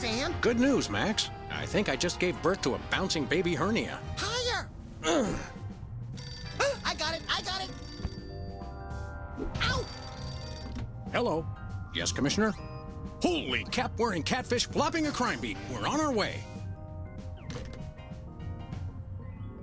Sam. Good news, Max. I think I just gave birth to a bouncing baby hernia. Higher! I got it! Ow! Hello. Yes, Commissioner? Holy cap-wearing catfish flopping a crime beat. We're on our way.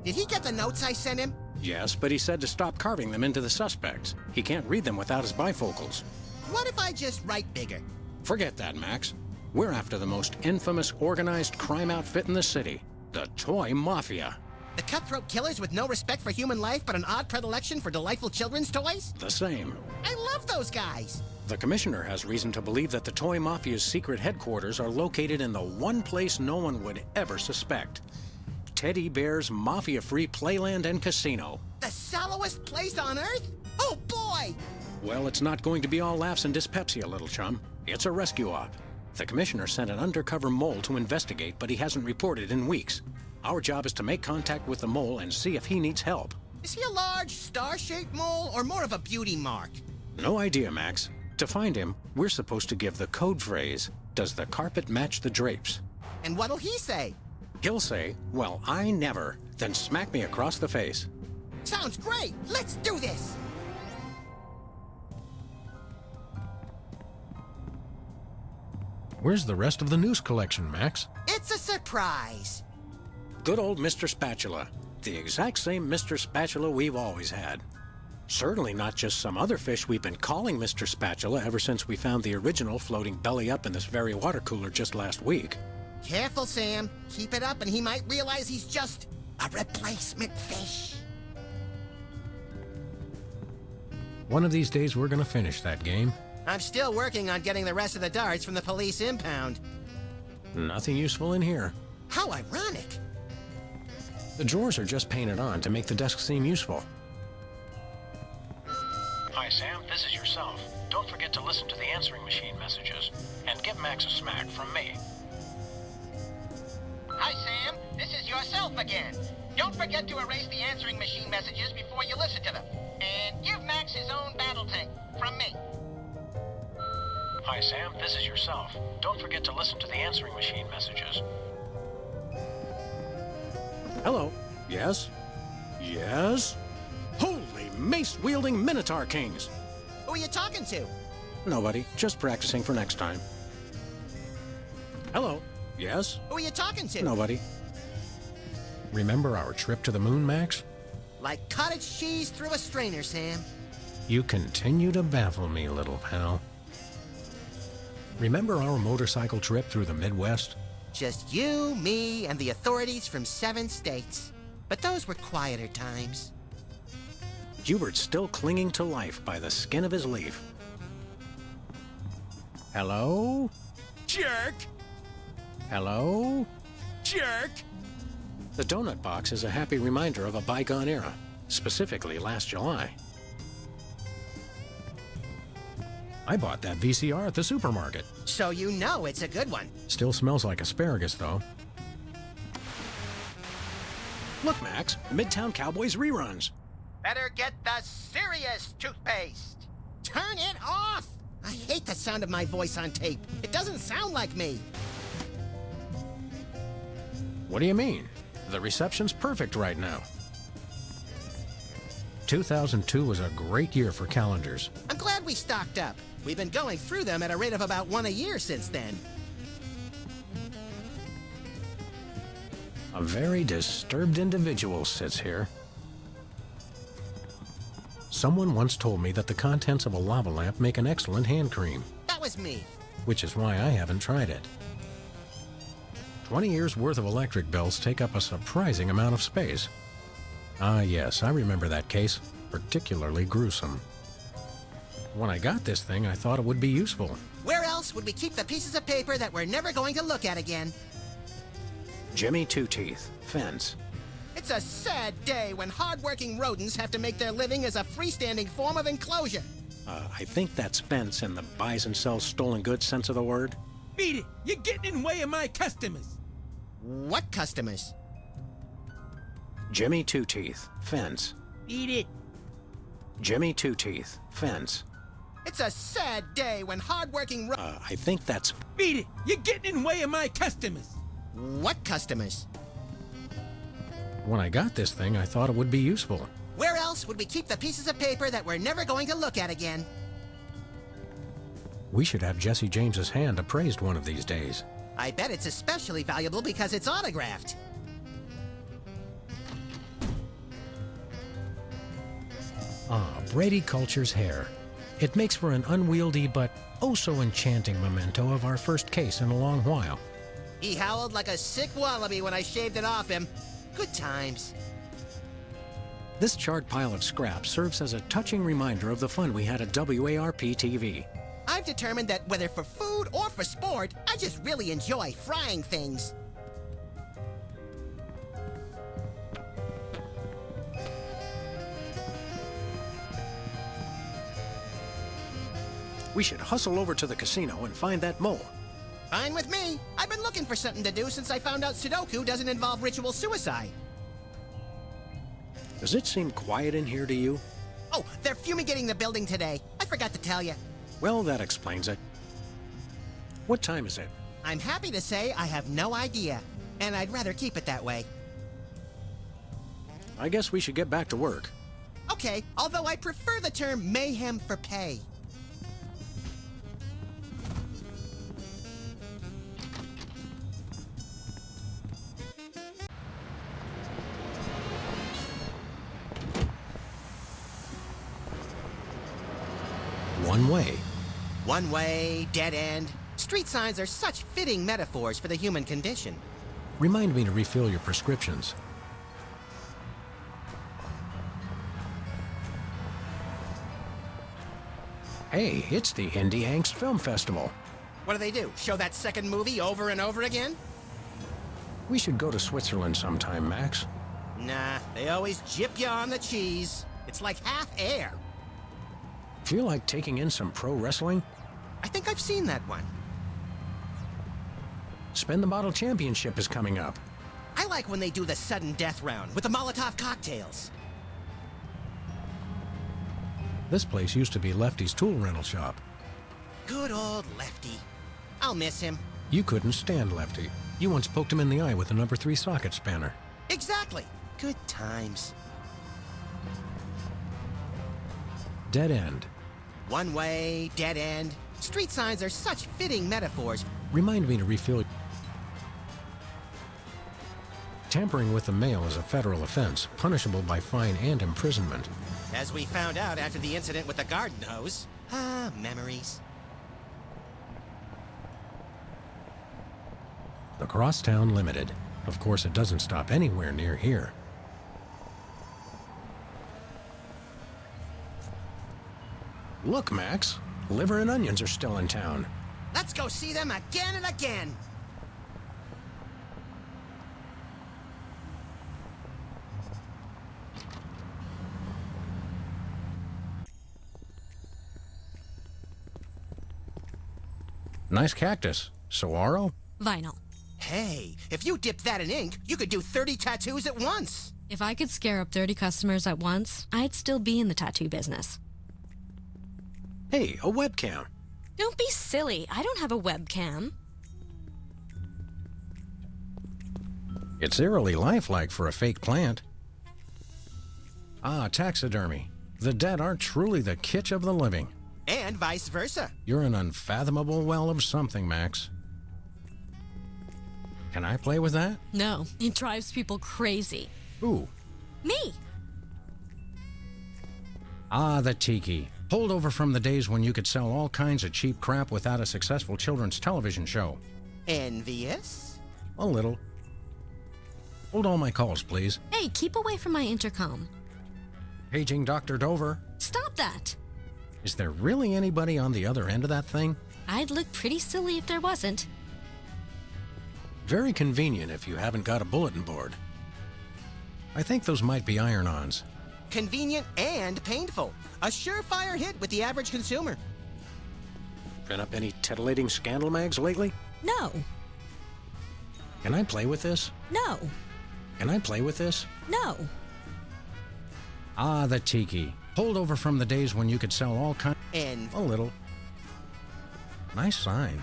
Did he get the notes I sent him? Yes, but he said to stop carving them into the suspects. He can't read them without his bifocals. What if I just write bigger? Forget that, Max. We're after the most infamous organized crime outfit in the city, the Toy Mafia. The cutthroat killers with no respect for human life but an odd predilection for delightful children's toys? The same. I love those guys! The Commissioner has reason to believe that the Toy Mafia's secret headquarters are located in the one place no one would ever suspect. Teddy Bear's mafia-free playland and casino. The sallowest place on Earth? Oh, boy! Well, it's not going to be all laughs and dyspepsia, little chum. It's a rescue op. The Commissioner sent an undercover mole to investigate, but he hasn't reported in weeks. Our job is to make contact with the mole and see if he needs help. Is he a large, star-shaped mole, or more of a beauty mark? No idea, Max. To find him, we're supposed to give the code phrase, "Does the carpet match the drapes?" And what'll he say? He'll say, "Well, I never," then smack me across the face. Sounds great! Let's do this! Where's the rest of the news collection, Max? It's a surprise! Good old Mr. Spatula. The exact same Mr. Spatula we've always had. Certainly not just some other fish we've been calling Mr. Spatula ever since we found the original floating belly up in this very water cooler just last week. Careful, Sam. Keep it up and he might realize he's just a replacement fish. One of these days we're gonna finish that game. I'm still working on getting the rest of the darts from the police impound. Nothing useful in here. How ironic. The drawers are just painted on to make the desk seem useful. Hi, Sam. This is yourself. Don't forget to listen to the answering machine messages. And give Max a smack from me. Hi, Sam. This is yourself again. Don't forget to erase the answering machine messages before you listen to them. And give Max his own battle tank from me. Hi, Sam. This is yourself. Don't forget to listen to the answering machine messages. Hello. Yes? Yes? Holy mace-wielding Minotaur Kings! Who are you talking to? Nobody. Just practicing for next time. Hello. Yes? Who are you talking to? Nobody. Remember our trip to the moon, Max? Like cottage cheese through a strainer, Sam. You continue to baffle me, little pal. Remember our motorcycle trip through the Midwest? Just you, me, and the authorities from 7 states. But those were quieter times. Hubert's still clinging to life by the skin of his leaf. Hello? Jerk! Hello? Jerk! The donut box is a happy reminder of a bygone era, specifically last July. I bought that VCR at the supermarket. So you know it's a good one. Still smells like asparagus, though. Look, Max, Midtown Cowboys reruns. Better get the serious toothpaste. Turn it off! I hate the sound of my voice on tape. It doesn't sound like me. What do you mean? The reception's perfect right now. 2002 was a great year for calendars. I'm glad we stocked up. We've been going through them at a rate of about 1 a year since then. A very disturbed individual sits here. Someone once told me that the contents of a lava lamp make an excellent hand cream, That was me. which is why I haven't tried it. 20 years worth of electric bills take up a surprising amount of space. Ah yes, I remember that case. Particularly gruesome. When I got this thing, I thought it would be useful. Where else would we keep the pieces of paper that we're never going to look at again? Jimmy Two-Teeth, fence. It's a sad day when hard-working rodents have to make their living as a freestanding form of enclosure. I think that's fence in the buys and sells stolen goods sense of the word. Beat it! You're getting in the way of my customers! What customers? Jimmy Two-Teeth, fence. Beat it! Jimmy Two-Teeth, fence. It's a sad day when hard-working I think that's... Beat it! You're getting in the way of my customers! What customers? When I got this thing, I thought it would be useful. Where else would we keep the pieces of paper that we're never going to look at again? We should have Jesse James's hand appraised one of these days. I bet it's especially valuable because it's autographed. Ah, Brady Culture's hair. It makes for an unwieldy but oh so enchanting memento of our first case in a long while. He howled like a sick wallaby when I shaved it off him. Good times. This charred pile of scrap serves as a touching reminder of the fun we had at WARP-TV. I've determined that whether for food or for sport, I just really enjoy frying things. We should hustle over to the casino and find that mole. Fine with me. I've been looking for something to do since I found out Sudoku doesn't involve ritual suicide. Does it seem quiet in here to you? Oh, they're fumigating the building today. I forgot to tell you. Well, that explains it. What time is it? I'm happy to say I have no idea, and I'd rather keep it that way. I guess we should get back to work. Okay, although I prefer the term mayhem for pay. One way. One way, dead end. Street signs are such fitting metaphors for the human condition. Remind me to refill your prescriptions. Hey, it's the Indie Angst Film Festival. What do they do? Show that second movie over and over again? We should go to Switzerland sometime, Max. Nah, they always jip you on the cheese. It's like half air. Feel like taking in some pro wrestling? I think I've seen that one. Spin the Bottle Championship is coming up. I like when they do the sudden death round with the Molotov cocktails. This place used to be Lefty's tool rental shop. Good old Lefty. I'll miss him. You couldn't stand Lefty. You once poked him in the eye with a number 3 socket spanner. Exactly. Good times. Dead end. One way, dead end. Street signs are such fitting metaphors. Remind me to refill. Tampering with the mail is a federal offense, punishable by fine and imprisonment. As we found out after the incident with the garden hose. Ah, memories. The Crosstown Limited. Of course, it doesn't stop anywhere near here. Look, Max. Liver and Onions are still in town. Let's go see them again and again. Nice cactus. Saguaro? Vinyl. Hey, if you dipped that in ink, you could do 30 tattoos at once. If I could scare up 30 customers at once, I'd still be in the tattoo business. Hey, a webcam. Don't be silly. I don't have a webcam. It's eerily lifelike for a fake plant. Ah, taxidermy. The dead are truly the kitsch of the living. And vice versa. You're an unfathomable well of something, Max. Can I play with that? No, it drives people crazy. Ooh. Me! Ah, the tiki. Holdover from the days when you could sell all kinds of cheap crap without a successful children's television show. Envious? A little. Hold all my calls, please. Hey, keep away from my intercom. Paging Dr. Dover. Stop that! Is there really anybody on the other end of that thing? I'd look pretty silly if there wasn't. Very convenient if you haven't got a bulletin board. I think those might be iron-ons. Convenient and painful. A surefire hit with the average consumer. Been up any titillating scandal mags lately? No. Can I play with this? No. Can I play with this? No. Ah, the tiki. Holdover from the days when you could sell all kinds... And A little. Nice sign.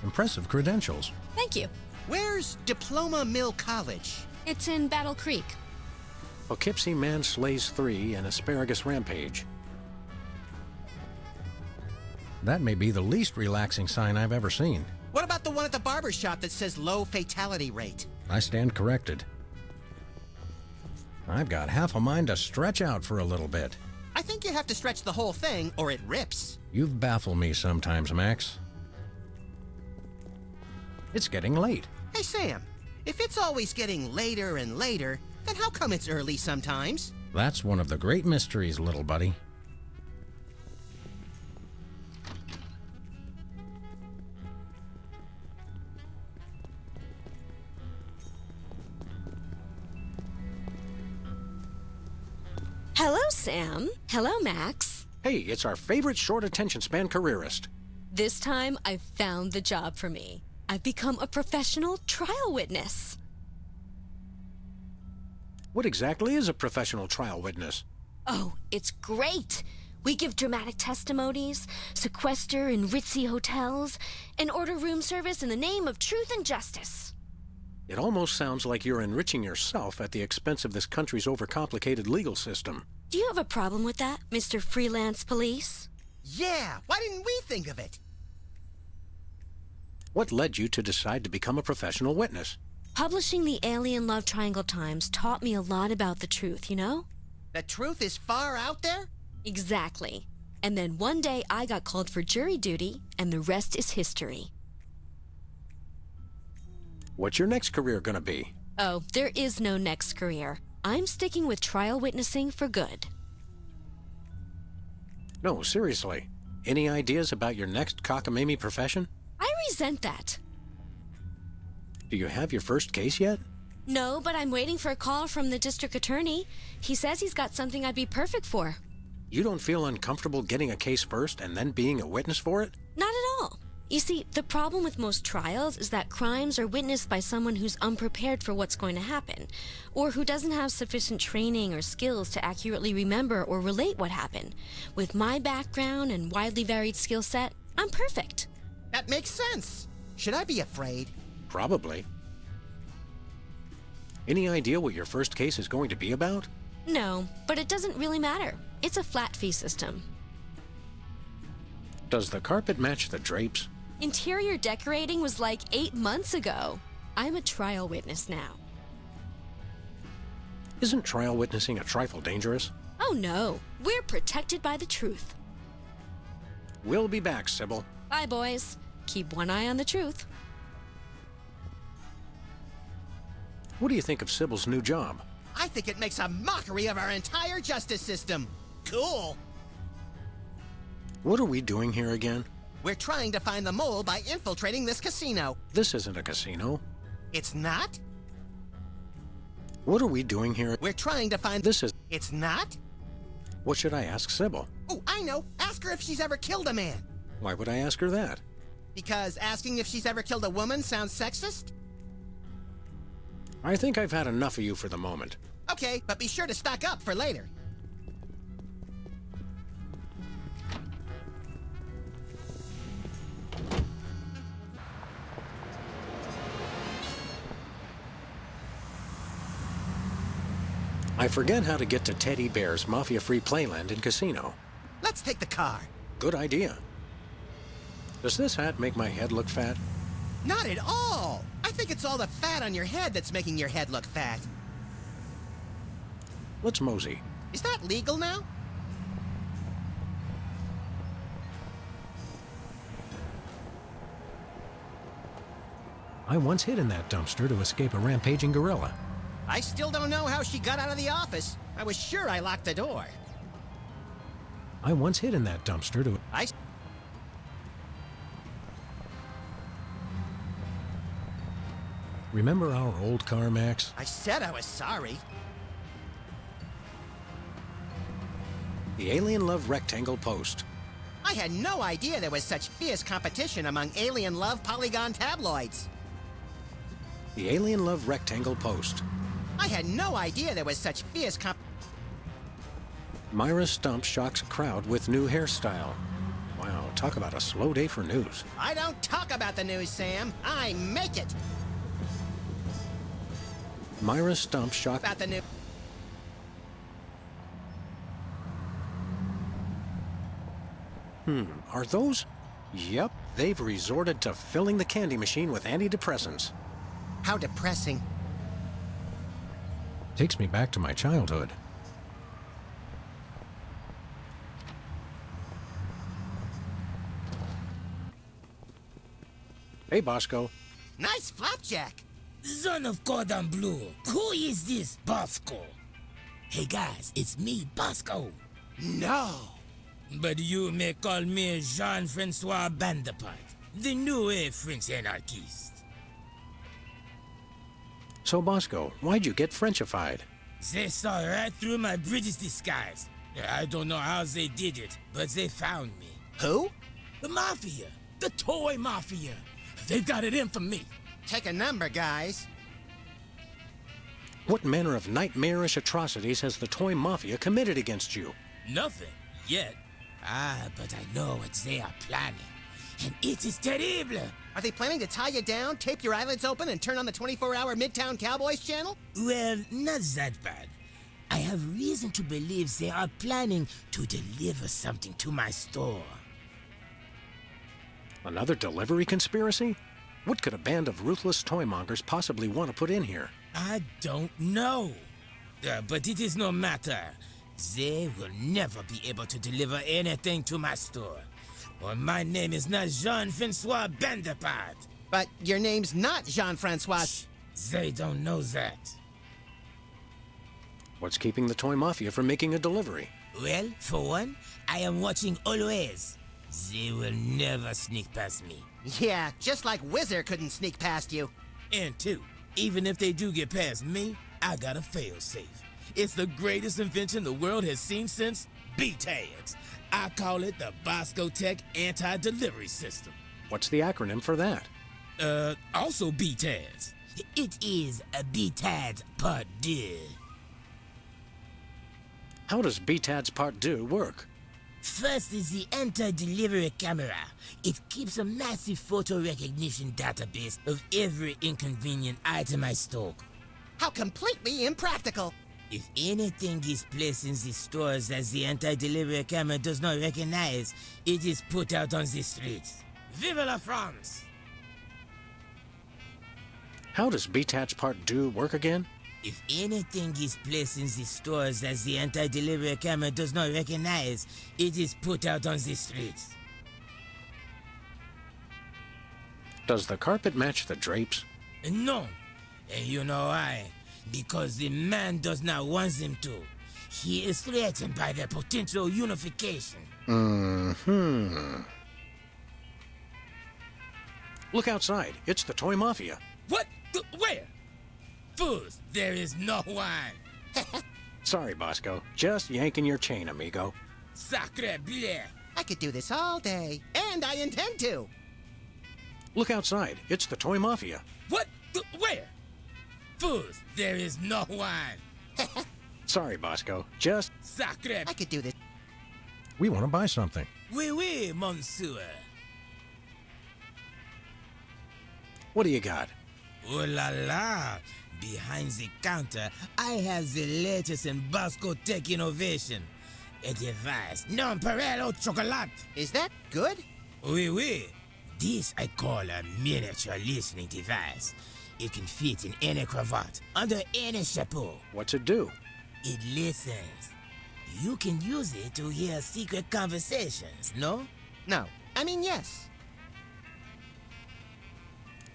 Impressive credentials. Thank you. where's Diploma Mill College? It's in Battle Creek. Poughkeepsie Man slays 3 and Asparagus Rampage. That may be the least relaxing sign I've ever seen. What about the one at the barber shop that says low fatality rate? I stand corrected. I've got half a mind to stretch out for a little bit. I think you have to stretch the whole thing or it rips. You've baffled me sometimes, Max. It's getting late. Hey, Sam, if it's always getting later and later, then how come it's early sometimes? That's one of the great mysteries, little buddy. Hello, Sam. Hello, Max. Hey, it's our favorite short attention span careerist. This time, I've found the job for me. I've become a professional trial witness. What exactly is a professional trial witness? Oh, it's great. We give dramatic testimonies, sequester in ritzy hotels, and order room service in the name of truth and justice. It almost sounds like you're enriching yourself at the expense of this country's overcomplicated legal system. Do you have a problem with that, Mr. Freelance Police? Yeah, why didn't we think of it? What led you to decide to become a professional witness? Publishing the Alien Love Triangle Times taught me a lot about the truth, you know? The truth is far out there? Exactly. And then one day I got called for jury duty, and the rest is history. What's your next career gonna be? Oh, there is no next career. I'm sticking with trial witnessing for good. No, seriously. Any ideas about your next cockamamie profession? I resent that. Do you have your first case yet? No, but I'm waiting for a call from the district attorney. He says he's got something I'd be perfect for. You don't feel uncomfortable getting a case first and then being a witness for it? Not at all. You see, the problem with most trials is that crimes are witnessed by someone who's unprepared for what's going to happen, or who doesn't have sufficient training or skills to accurately remember or relate what happened. With my background and widely varied skill set, I'm perfect. That makes sense. Should I be afraid? Probably. Any idea what your first case is going to be about? No, but it doesn't really matter. It's a flat fee system. Does the carpet match the drapes? Interior decorating was like 8 months ago. I'm a trial witness now. Isn't trial witnessing a trifle dangerous? Oh no, we're protected by the truth. We'll be back, Sybil. Bye, boys. Keep one eye on the truth. What do you think of Sybil's new job? I think it makes a mockery of our entire justice system. Cool. What are we doing here again? We're trying to find the mole by infiltrating this casino. This isn't a casino. It's not? What are we doing here? We're trying to find... This is... It's not? What should I ask Sybil? Oh, I know. Ask her if she's ever killed a man. Why would I ask her that? Because asking if she's ever killed a woman sounds sexist? I think I've had enough of you for the moment. Okay, but be sure to stock up for later. I forget how to get to Teddy Bear's mafia-free playland and casino. Let's take the car. Good idea. Does this hat make my head look fat? Not at all. I think it's all the fat on your head that's making your head look fat. Let's mosey. Is that legal now? I once hid in that dumpster to escape a rampaging gorilla. I still don't know how she got out of the office. I was sure I locked the door. I once hid in that dumpster to... Remember our old car, Max? I said I was sorry. The Alien Love Rectangle Post. I had no idea there was such fierce competition among Alien Love Polygon tabloids. The Alien Love Rectangle Post. I had no idea there was such fierce Myra Stump shocks crowd with new hairstyle. Wow, talk about a slow day for news. I don't talk about the news, Sam. I make it. Myra Stump shocks... About the news. Are those? Yep, they've resorted to filling the candy machine with antidepressants. How depressing. Takes me back to my childhood. Hey, Bosco. Nice flapjack. Son of Cordon Bleu, who is this Bosco? Hey guys, it's me, Bosco. No. But you may call me Jean-Francois Bandepart, the new French anarchist. So, Bosco, why'd you get Frenchified? They saw right through my British disguise. I don't know how they did it, but they found me. Who? The Mafia, the toy Mafia. They've got it in for me. Take a number, guys. What manner of nightmarish atrocities has the toy mafia committed against you? Nothing, yet. But I know what they are planning. And it is terrible. Are they planning to tie you down, tape your eyelids open, and turn on the 24-hour Midtown Cowboys channel? Well, not that bad. I have reason to believe they are planning to deliver something to my store. Another delivery conspiracy? What could a band of ruthless toymongers possibly want to put in here? I don't know. But it is no matter. They will never be able to deliver anything to my store. Or my name is not Jean-Francois Bandepart. But your name's not Jean-Francois. They don't know that. What's keeping the toy mafia from making a delivery? Well, for one, I am watching always. They will never sneak past me. Yeah, just like Whizzer couldn't sneak past you. And two, even if they do get past me, I got a fail-safe. It's the greatest invention the world has seen since B-Tags. I call it the Bosco Tech Anti-Delivery System. What's the acronym for that? Also B-Tags. It is a B-Tags Part 2. How does BTAD's Part 2 work? First is the anti-delivery camera. It keeps a massive photo recognition database of every inconvenient item I stock. How completely impractical. If anything is placed in the stores that the anti-delivery camera does not recognize, it is put out on the streets. Vive la France! How does BTAD's Part 2 work again? If anything is placed in the stores that the anti-delivery camera does not recognize, it is put out on the streets. Does the carpet match the drapes? No. And you know why? Because the man does not want them to. He is threatened by their potential unification. Look outside. It's the toy mafia. What? Where? Fools, there is no one. Sorry, Bosco. Just yanking your chain, amigo. Sacre bleu. I could do this all day, and I intend to. Look outside. It's the toy mafia. What? Where? Fools, there is no one. Sorry, Bosco. Just... Sacre. I could do this. We want to buy something. Oui, monsieur. What do you got? Oh la la. Behind the counter, I have the latest in Bosco Tech innovation. A device, non parallel chocolate. Is that good? Oui. This I call a miniature listening device. It can fit in any cravat, under any chapeau. What's it do? It listens. You can use it to hear secret conversations, no? No. I mean, yes.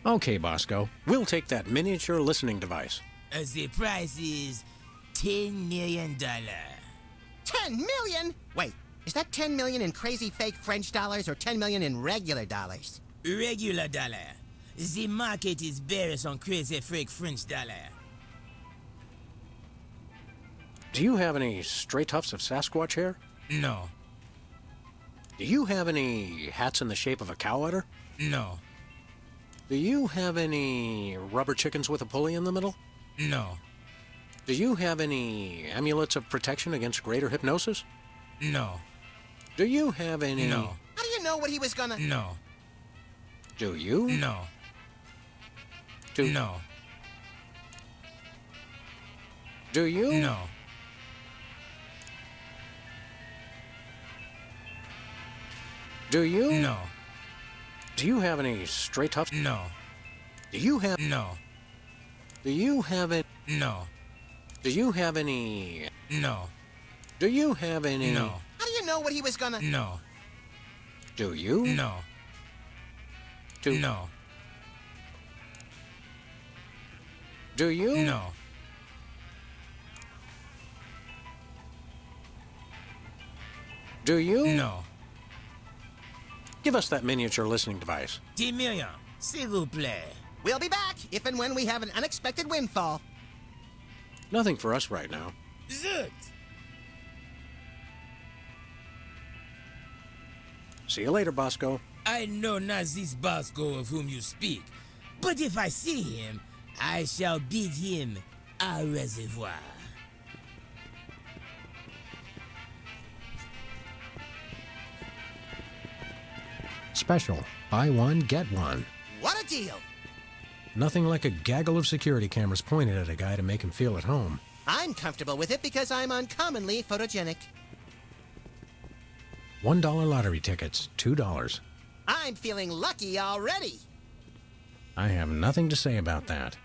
Okay, Bosco. We'll take that miniature listening device. The price is $10 million. 10 million? Wait, is that 10 million in crazy fake French dollars or 10 million in regular dollars? Regular dollar. The market is bearish on crazy fake French dollar. Do you have any stray tufts of Sasquatch hair? No, Do you have any hats in the shape of a cow udder? no, Do you have any rubber chickens with a pulley in the middle? no, Do you have any amulets of protection against greater hypnosis? no, Do you have any... no, How do you know what he was gonna... no, Do you? no, Do... no, Do you? no, Do you? no, Do you have any stray tufts? no, Do you have... no, Do you have it? no, Do you have any... no, Do you have any... no, How do you know what he was gonna... no, Do you? no, Do... no, Do you? no. Do you? No. Give us that miniature listening device. 10 million, s'il vous plaît. We'll be back if and when we have an unexpected windfall. Nothing for us right now. Zut! See you later, Bosco. I know not this Bosco of whom you speak, but if I see him, I shall bid him au reservoir. Special. Buy one, get one. What a deal! Nothing like a gaggle of security cameras pointed at a guy to make him feel at home. I'm comfortable with it because I'm uncommonly photogenic. $1 lottery tickets, $2. I'm feeling lucky already. I have nothing to say about that.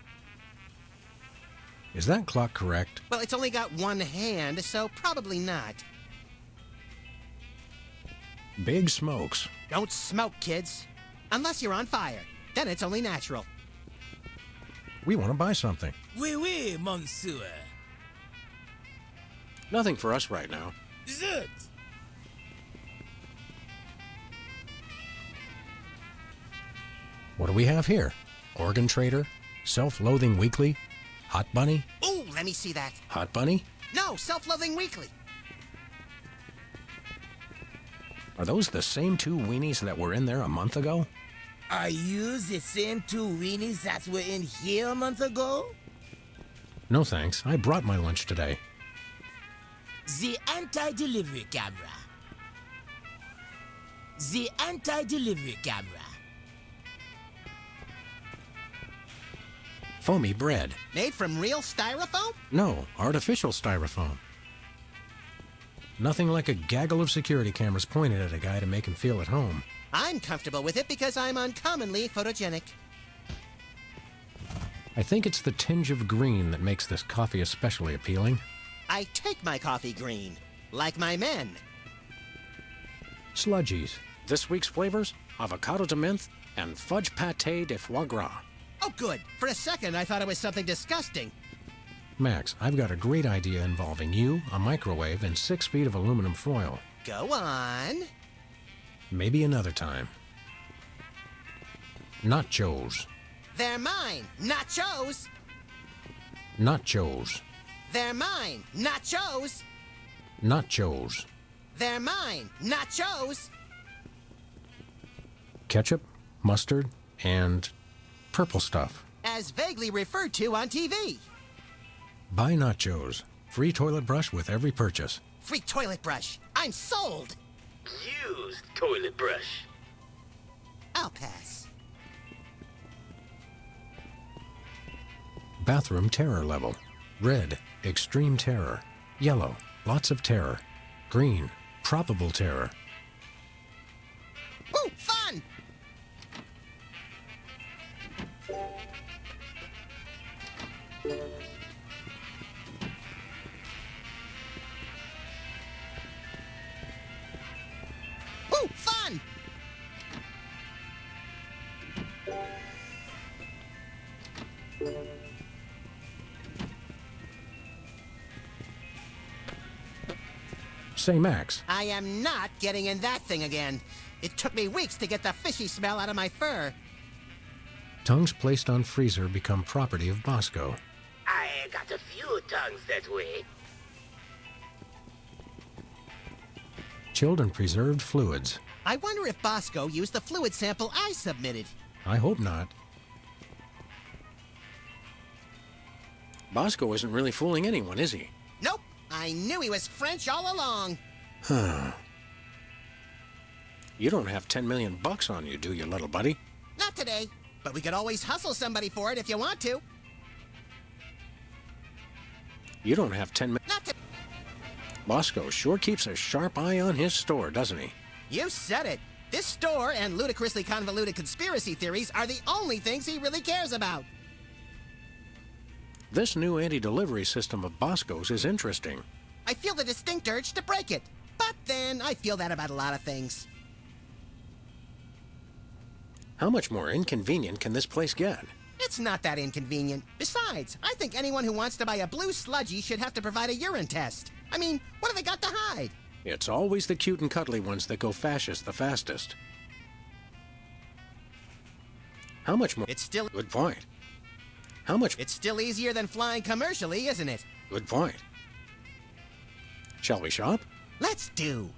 Is that clock correct? Well, it's only got one hand, so probably not. Big smokes. Don't smoke, kids. Unless you're on fire. Then it's only natural. We want to buy something. Oui, oui, monsieur. Nothing for us right now. Zut! What do we have here? Organ Trader? Self-Loathing Weekly? Hot Bunny? Ooh, let me see that. Hot Bunny? No, Self-Loathing Weekly. Are those the same two weenies that were in there a month ago? Are you the same two weenies that were in here a month ago? No thanks. I brought my lunch today. The anti-delivery camera. The anti-delivery camera. Foamy bread. Made from real styrofoam? No, artificial styrofoam. Nothing like a gaggle of security cameras pointed at a guy to make him feel at home. I'm comfortable with it because I'm uncommonly photogenic. I think it's the tinge of green that makes this coffee especially appealing. I take my coffee green, like my men. Sludgies. This week's flavors, avocado de menthe and fudge pâté de foie gras. Oh, good. For a second, I thought it was something disgusting. Max, I've got a great idea involving you, a microwave, and 6 feet of aluminum foil. Go on. Maybe another time. Nachos. They're mine. Nachos. Nachos. They're mine. Nachos. Nachos. They're mine. Nachos. Ketchup, mustard, and purple stuff. As vaguely referred to on TV. Buy nachos. Free toilet brush with every purchase. Free toilet brush. I'm sold. Used toilet brush. I'll pass. Bathroom terror level. Red, extreme terror. Yellow, lots of terror. Green, probable terror. Woo, fun! Ooh, fun! Say, Max, I am not getting in that thing again. It took me weeks to get the fishy smell out of my fur. tongues placed on freezer become property of Bosco. I got a few tongues that way. Chilled and preserved fluids. I wonder if Bosco used the fluid sample I submitted. I hope not. Bosco isn't really fooling anyone, is he? Nope. I knew he was French all along. Huh. You don't have 10 million bucks on you, do you, little buddy? Not today, but we could always hustle somebody for it if you want to. You don't have 10 million. Not to... Bosco sure keeps a sharp eye on his store, doesn't he? You said it. This store and ludicrously convoluted conspiracy theories are the only things he really cares about. This new anti-delivery system of Bosco's is interesting. I feel the distinct urge to break it. But then, I feel that about a lot of things. How much more inconvenient can this place get? It's not that inconvenient. Besides, I think anyone who wants to buy a blue sludgy should have to provide a urine test. I mean, what have they got to hide? It's always the cute and cuddly ones that go fascist the fastest. How much more? It's still... Good point. How much? It's still easier than flying commercially, isn't it? Good point. Shall we shop? Let's do.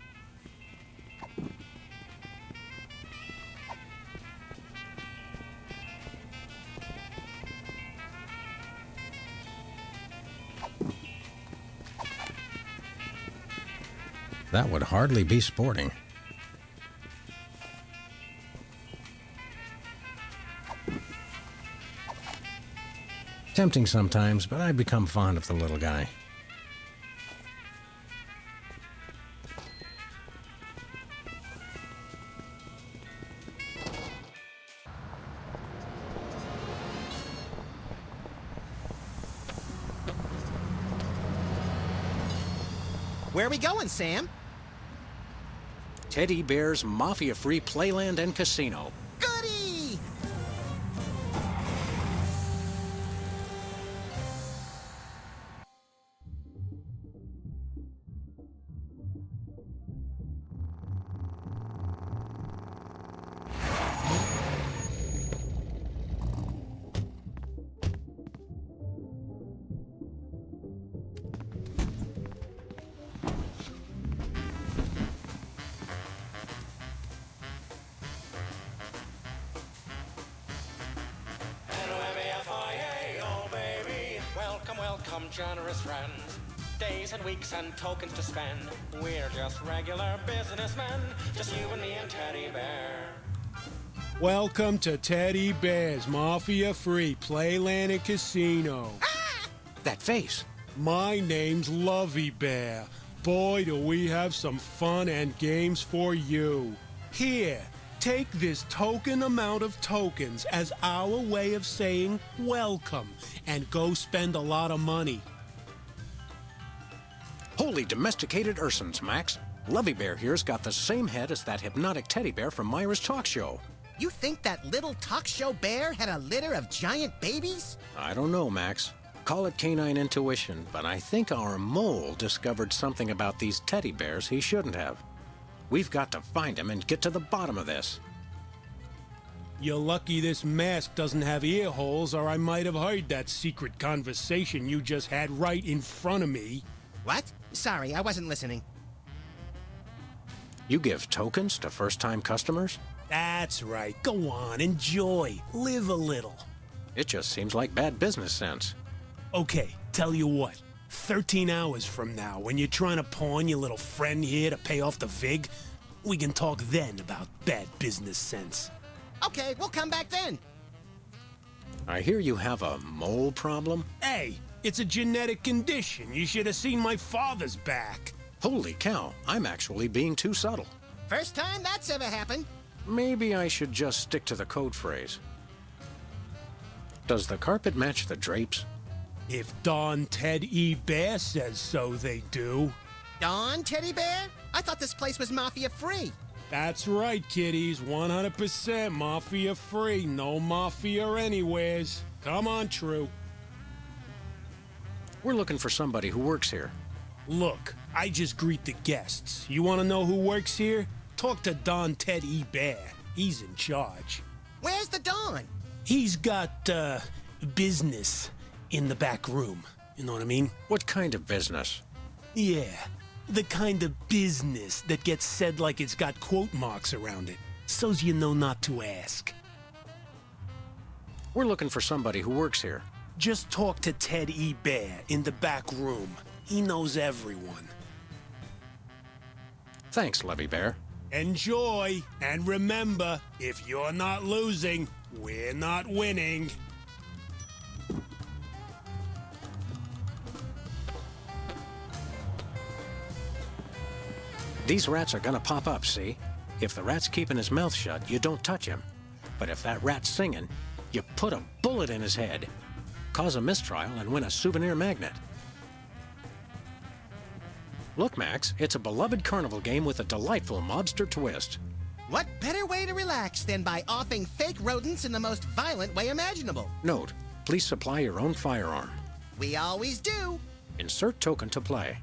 That would hardly be sporting. Tempting sometimes, but I've become fond of the little guy. Where are we going, Sam? Teddy Bear's Mafia-Free Playland and Casino. Goody! Welcome, generous friends. Days and weeks and tokens to spend. We're just regular businessmen. Just you and me and Teddy Bear. Welcome to Teddy Bear's Mafia-Free Playland and Casino. That face. My name's Lovey Bear. Boy, do we have some fun and games for you. Here, take this token amount of tokens as our way of saying welcome, and go spend a lot of money. Holy domesticated Ursins, Max. Lovey Bear here's got the same head as that hypnotic teddy bear from Myra's talk show. You think that little talk show bear had a litter of giant babies? I don't know, Max. Call it canine intuition, but I think our mole discovered something about these teddy bears he shouldn't have. We've got to find him and get to the bottom of this. You're lucky this mask doesn't have ear holes, or I might have heard that secret conversation you just had right in front of me. What? Sorry, I wasn't listening. You give tokens to first-time customers? That's right. Go on, enjoy. Live a little. It just seems like bad business sense. Okay, tell you what. 13 hours from now, when you're trying to pawn your little friend here to pay off the VIG, we can talk then about bad business sense. Okay, we'll come back then. I hear you have a mole problem? Hey, it's a genetic condition. You should have seen my father's back. Holy cow, I'm actually being too subtle. First time that's ever happened. Maybe I should just stick to the code phrase. Does the carpet match the drapes? If Don Ted E. Bear says so, they do. Don Teddy Bear? I thought this place was mafia-free. That's right, kiddies. 100% mafia-free. No mafia anywheres. Come on, True. We're looking for somebody who works here. Look, I just greet the guests. You want to know who works here? Talk to Don Ted E. Bear. He's in charge. Where's the Don? He's got, business in the back room. You know what I mean? What kind of business? Yeah, the kind of business that gets said like it's got quote marks around it, so's you know not to ask. We're looking for somebody who works here. Just talk to Ted E. Bear in the back room. He knows everyone. Thanks, Levy Bear. Enjoy, and remember, if you're not losing, we're not winning. These rats are gonna pop up, see? If the rat's keeping his mouth shut, you don't touch him. But if that rat's singing, you put a bullet in his head, cause a mistrial, and win a souvenir magnet. Look, Max, it's a beloved carnival game with a delightful mobster twist. What better way to relax than by offing fake rodents in the most violent way imaginable? Note, please supply your own firearm. We always do. Insert token to play.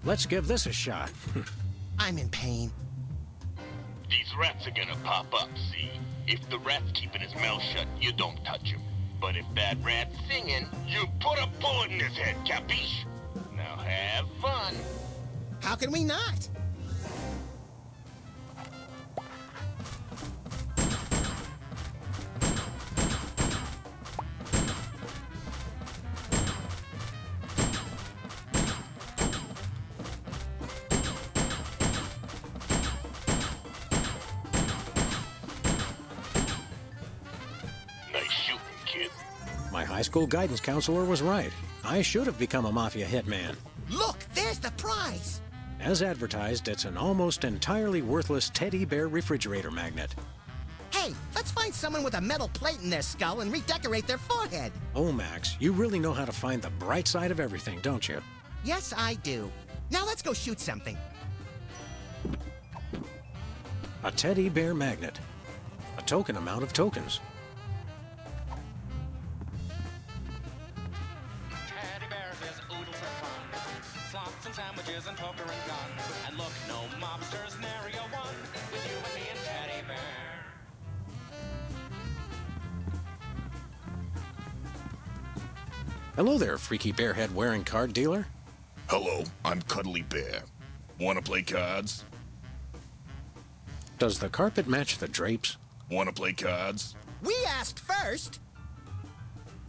Let's give this a shot. I'm in pain. These rats are gonna pop up, see? If the rat's keeping his mouth shut, you don't touch him. But if that rat's singing, you put a bullet in his head, capiche? Now have fun. How can we not? Nice shooting, kid. My high school guidance counselor was right. I should have become a mafia hitman. Look, there's the prize. As advertised, it's an almost entirely worthless teddy bear refrigerator magnet. Hey, let's find someone with a metal plate in their skull and redecorate their forehead. Oh, Max, you really know how to find the bright side of everything, don't you? Yes, I do. Now let's go shoot something. A teddy bear magnet. A token amount of tokens. Teddy bears is oodles of fun. Slots and sandwiches and poker and gun. And look, no mobsters, nary a one. With you and me and Teddy Bear. Hello there, freaky bearhead wearing card dealer. Hello, I'm Cuddly Bear. Wanna play cards? Does the carpet match the drapes? Wanna play cards? We asked first.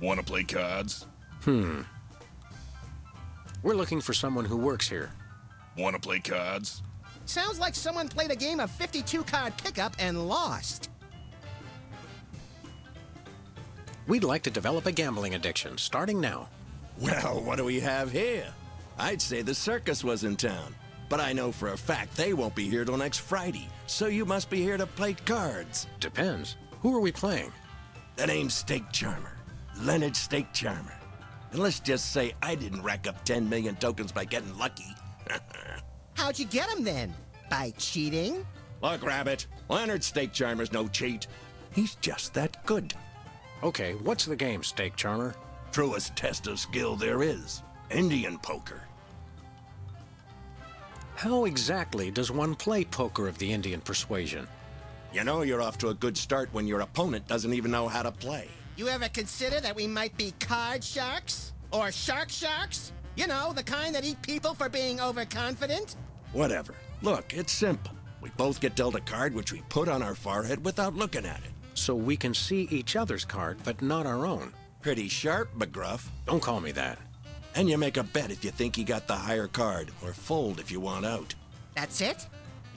Wanna play cards? We're looking for someone who works here. Wanna play cards? Sounds like someone played a game of 52-card pickup and lost. We'd like to develop a gambling addiction, starting now. Well, what do we have here? I'd say the circus was in town, but I know for a fact they won't be here till next Friday, so you must be here to play cards. Depends. Who are we playing? The name's Steak Charmer, Leonard Steak Charmer. And let's just say I didn't rack up 10 million tokens by getting lucky. How'd you get him then? By cheating? Look, Rabbit, Leonard Steak Charmer's no cheat. He's just that good. Okay, what's the game, Steak Charmer? Truest test of skill there is, Indian poker. How exactly does one play poker of the Indian persuasion? You know you're off to a good start when your opponent doesn't even know how to play. You ever consider that we might be card sharks? Or sharks? You know, the kind that eat people for being overconfident? Whatever. Look, it's simple. We both get dealt a card which we put on our forehead without looking at it. So we can see each other's card, but not our own. Pretty sharp, McGruff. Don't call me that. And you make a bet if you think you got the higher card, or fold if you want out. That's it?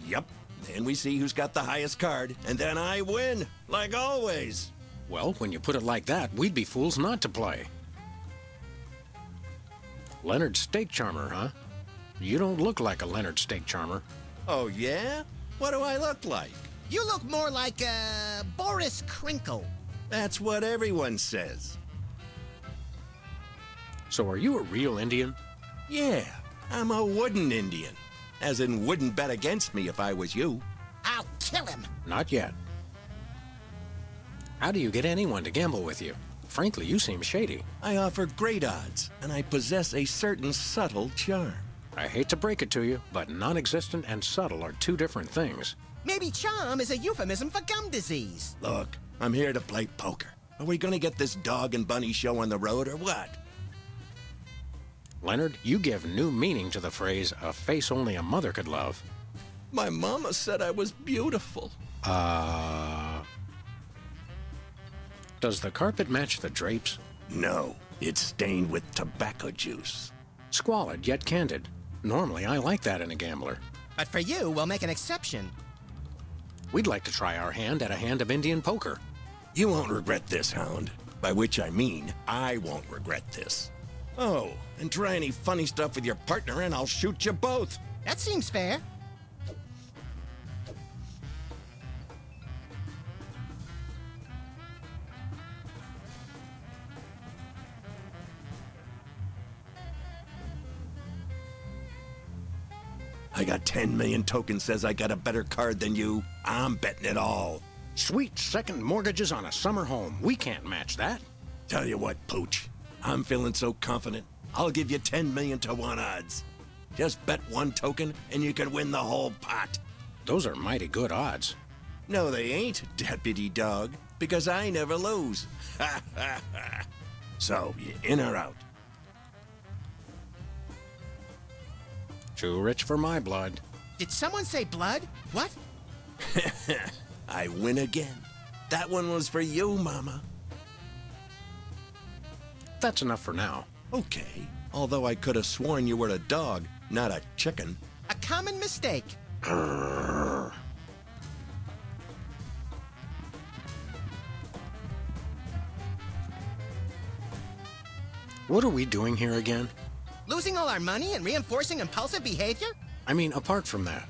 Yep. Then we see who's got the highest card, and then I win, like always. Well, when you put it like that, we'd be fools not to play. Leonard Steak Charmer, huh? You don't look like a Leonard Steak Charmer. Oh, yeah? What do I look like? You look more like, Boris Crinkle. That's what everyone says. So are you a real Indian? Yeah, I'm a wooden Indian. As in, wouldn't bet against me if I was you. I'll kill him. Not yet. How do you get anyone to gamble with you? Frankly, you seem shady. I offer great odds, and I possess a certain subtle charm. I hate to break it to you, but non-existent and subtle are two different things. Maybe charm is a euphemism for gum disease. Look, I'm here to play poker. Are we gonna get this dog and bunny show on the road or what? Leonard, you give new meaning to the phrase, a face only a mother could love. My mama said I was beautiful. Does the carpet match the drapes? No, it's stained with tobacco juice. Squalid yet candid. Normally, I like that in a gambler. But for you, we'll make an exception. We'd like to try our hand at a hand of Indian poker. You won't regret this, Hound. By which I mean, I won't regret this. Oh, and try any funny stuff with your partner and I'll shoot you both. That seems fair. I got 10 million tokens says I got a better card than you. I'm betting it all. Sweet second mortgages on a summer home. We can't match that. Tell you what, Pooch. I'm feeling so confident. I'll give you 10 million to 1 odds. Just bet 1 token and you can win the whole pot. Those are mighty good odds. No, they ain't, Deputy Dog, because I never lose. Ha ha ha. So, you in or out? Too rich for my blood. Did someone say blood? What? I win again. That one was for you, Mama. That's enough for now. Okay, although I could have sworn you were a dog, not a chicken. A common mistake. Grrr. What are we doing here again? Losing all our money and reinforcing impulsive behavior? I mean, apart from that.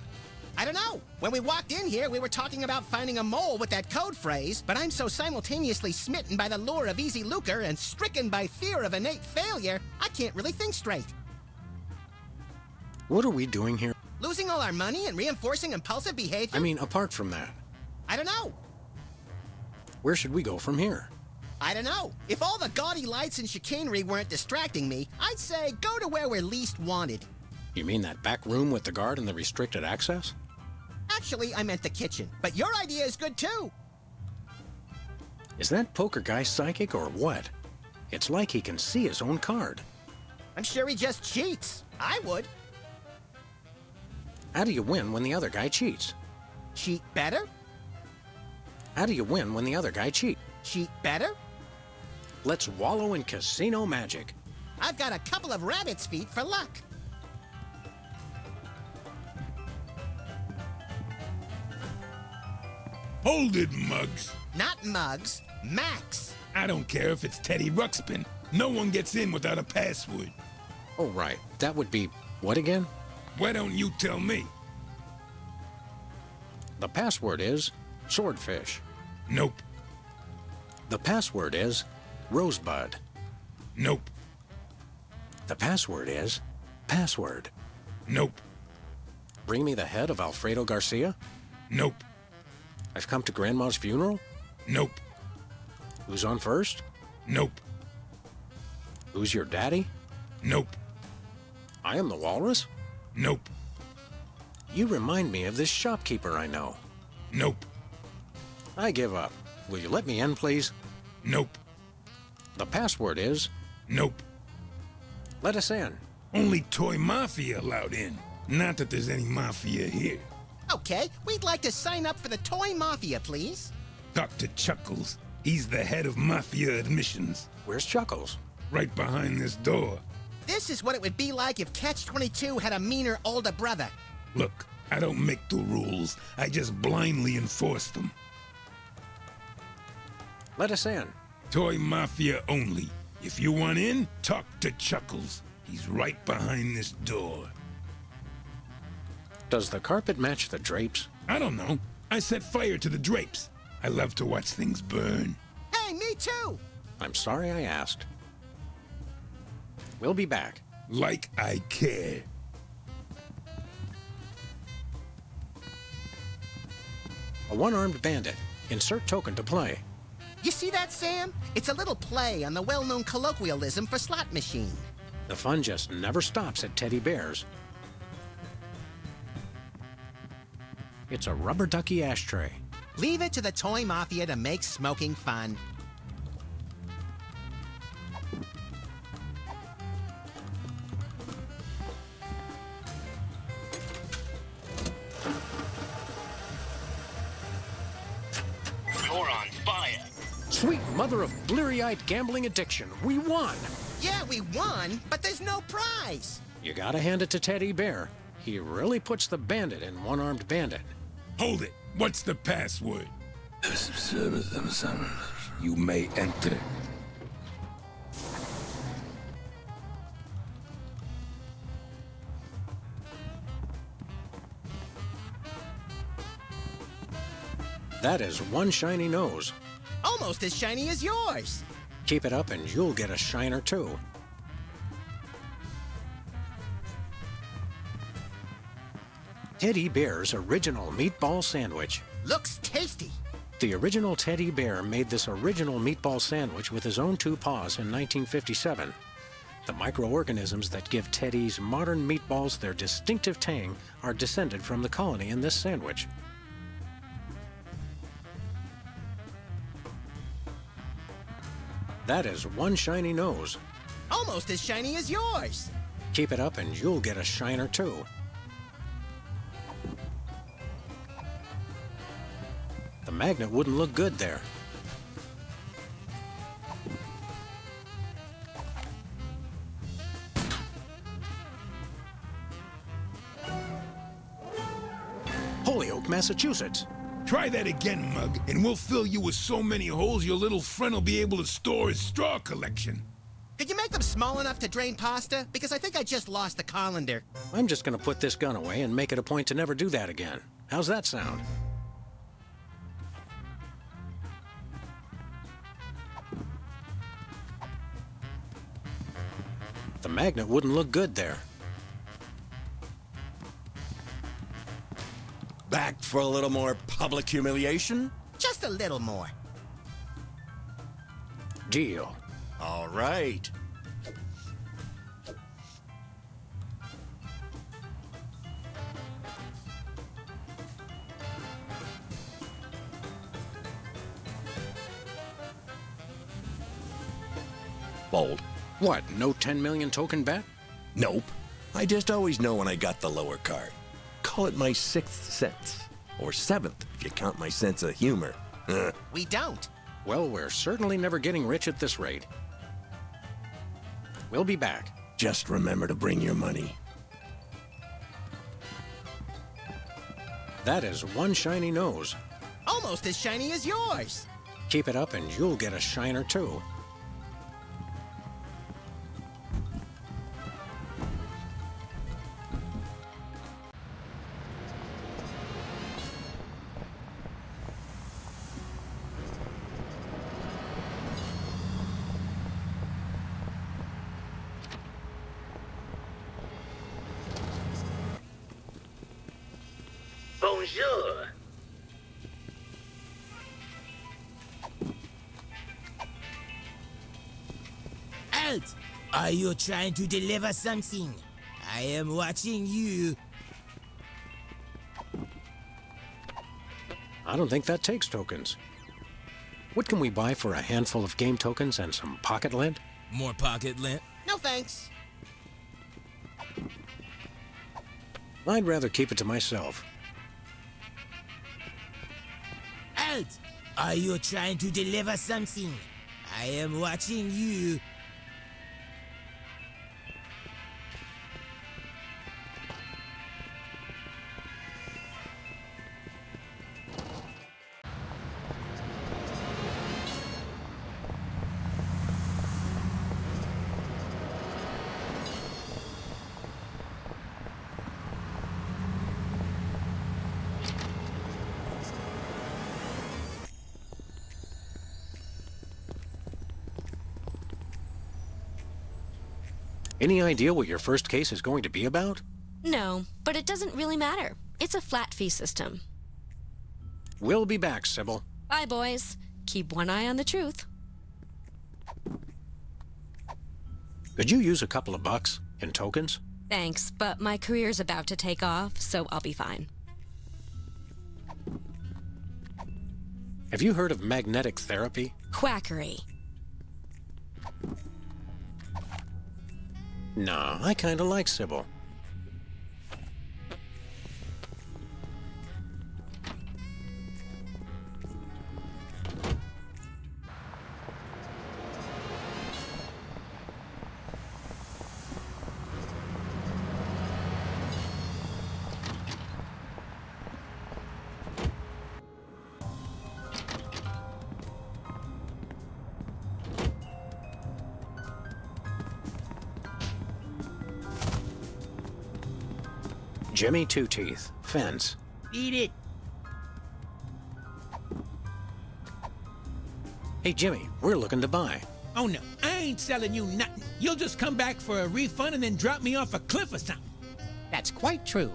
I don't know. When we walked in here, we were talking about finding a mole with that code phrase, but I'm so simultaneously smitten by the lure of easy lucre and stricken by fear of innate failure, I can't really think straight. What are we doing here? Losing all our money and reinforcing impulsive behavior? I mean, apart from that. I don't know. Where should we go from here? I don't know. If all the gaudy lights and chicanery weren't distracting me, I'd say go to where we're least wanted. You mean that back room with the guard and the restricted access? Actually, I meant the kitchen, but your idea is good too. Is that poker guy psychic or what? It's like he can see his own card. I'm sure he just cheats. I would. How do you win when the other guy cheats? Cheat better? How do you win when the other guy cheats? Cheat better? Let's wallow in casino magic. I've got a couple of rabbit's feet for luck. Hold it, Muggs. Not Muggs, Max. I don't care if it's Teddy Ruxpin. No one gets in without a password. Oh, right. That would be what again? Why don't you tell me? The password is swordfish. Nope. The password is rosebud. Nope. The password is password. Nope. Bring me the head of Alfredo Garcia? Nope. I've come to Grandma's funeral? Nope. Who's on first? Nope. Who's your daddy? Nope. I am the walrus? Nope. You remind me of this shopkeeper I know. Nope. I give up. Will you let me in, please? Nope. The password is Nope. let us in. Only Toy Mafia allowed in. Not that there's any Mafia here. Okay, we'd like to sign up for the Toy Mafia, please. Talk to Chuckles. He's the head of Mafia admissions. Where's Chuckles? Right behind this door. This is what it would be like if Catch-22 had a meaner older brother. Look, I don't make the rules. I just blindly enforce them. Let us in. Toy Mafia only. If you want in, talk to Chuckles. He's right behind this door. Does the carpet match the drapes? I don't know. I set fire to the drapes. I love to watch things burn. Hey, me too! I'm sorry I asked. We'll be back. Like I care. A one-armed bandit. Insert token to play. You see that, Sam? It's a little play on the well-known colloquialism for slot machine. The fun just never stops at Teddy Bear's. It's a rubber ducky ashtray. Leave it to the toy mafia to make smoking fun. You're on fire. Sweet mother of bleary-eyed gambling addiction, we won! Yeah, we won, but there's no prize. You gotta hand it to Teddy Bear. He really puts the bandit in one-armed bandit. Hold it. What's the password? You may enter. That is one shiny nose. Almost as shiny as yours. Keep it up and you'll get a shiner too. Teddy Bear's original meatball sandwich. Looks tasty. The original Teddy Bear made this original meatball sandwich with his own two paws in 1957. The microorganisms that give Teddy's modern meatballs their distinctive tang are descended from the colony in this sandwich. That is one shiny nose. Almost as shiny as yours. Keep it up and you'll get a shiner too. The magnet wouldn't look good there. Holyoke, Massachusetts. Try that again, Mug, and we'll fill you with so many holes your little friend will be able to store his straw collection. Could you make them small enough to drain pasta? Because I think I just lost the colander. I'm just gonna put this gun away and make it a point to never do that again. How's that sound? The magnet wouldn't look good there. Back for a little more public humiliation? Just a little more. Deal. All right. Bold. What, no 10 million token bet? Nope. I just always know when I got the lower card. Call it my sixth sense. Or seventh, if you count my sense of humor. We don't. Well, we're certainly never getting rich at this rate. We'll be back. Just remember to bring your money. That is one shiny nose. Almost as shiny as yours. Keep it up and you'll get a shiner too. Bonjour. Alt, are you trying to deliver something? I am watching you. I don't think that takes tokens. What can we buy for a handful of game tokens and some pocket lint? More pocket lint? No thanks. I'd rather keep it to myself. Alt, are you trying to deliver something? I am watching you. Any idea what your first case is going to be about? No, but it doesn't really matter. It's a flat fee system. We'll be back, Sybil. Bye, boys. Keep one eye on the truth. Could you use a couple of bucks in tokens? Thanks, but my career's about to take off, so I'll be fine. Have you heard of magnetic therapy? Quackery. Nah, I kinda like Sybil. Jimmy Two Teeth, fence. Eat it. Hey, Jimmy, we're looking to buy. Oh no, I ain't selling you nothing. You'll just come back for a refund and then drop me off a cliff or something. That's quite true.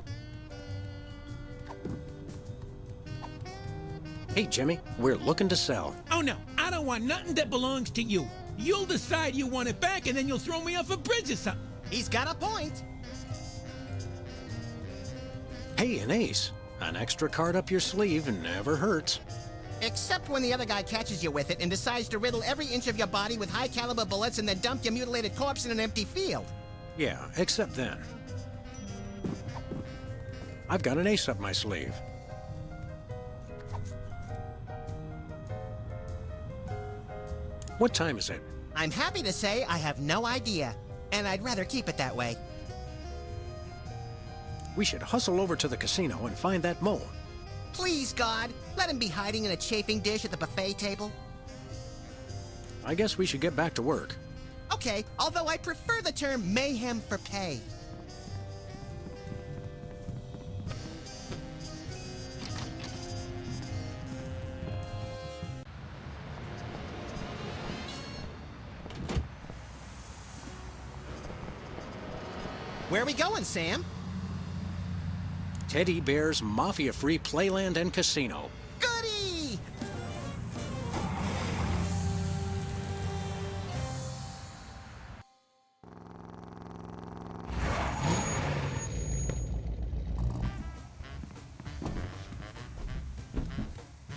Hey, Jimmy, we're looking to sell. Oh no, I don't want nothing that belongs to you. You'll decide you want it back and then you'll throw me off a bridge or something. He's got a point. Hey, an ace. An extra card up your sleeve never hurts. Except when the other guy catches you with it and decides to riddle every inch of your body with high-caliber bullets and then dump your mutilated corpse in an empty field. Yeah, except then. I've got an ace up my sleeve. What time is it? I'm happy to say I have no idea, and I'd rather keep it that way. We should hustle over to the casino and find that mole. Please, God, let him be hiding in a chafing dish at the buffet table. I guess we should get back to work. Okay, although I prefer the term mayhem for pay. Where are we going, Sam? Teddy Bear's Mafia-Free Playland and Casino. Goody!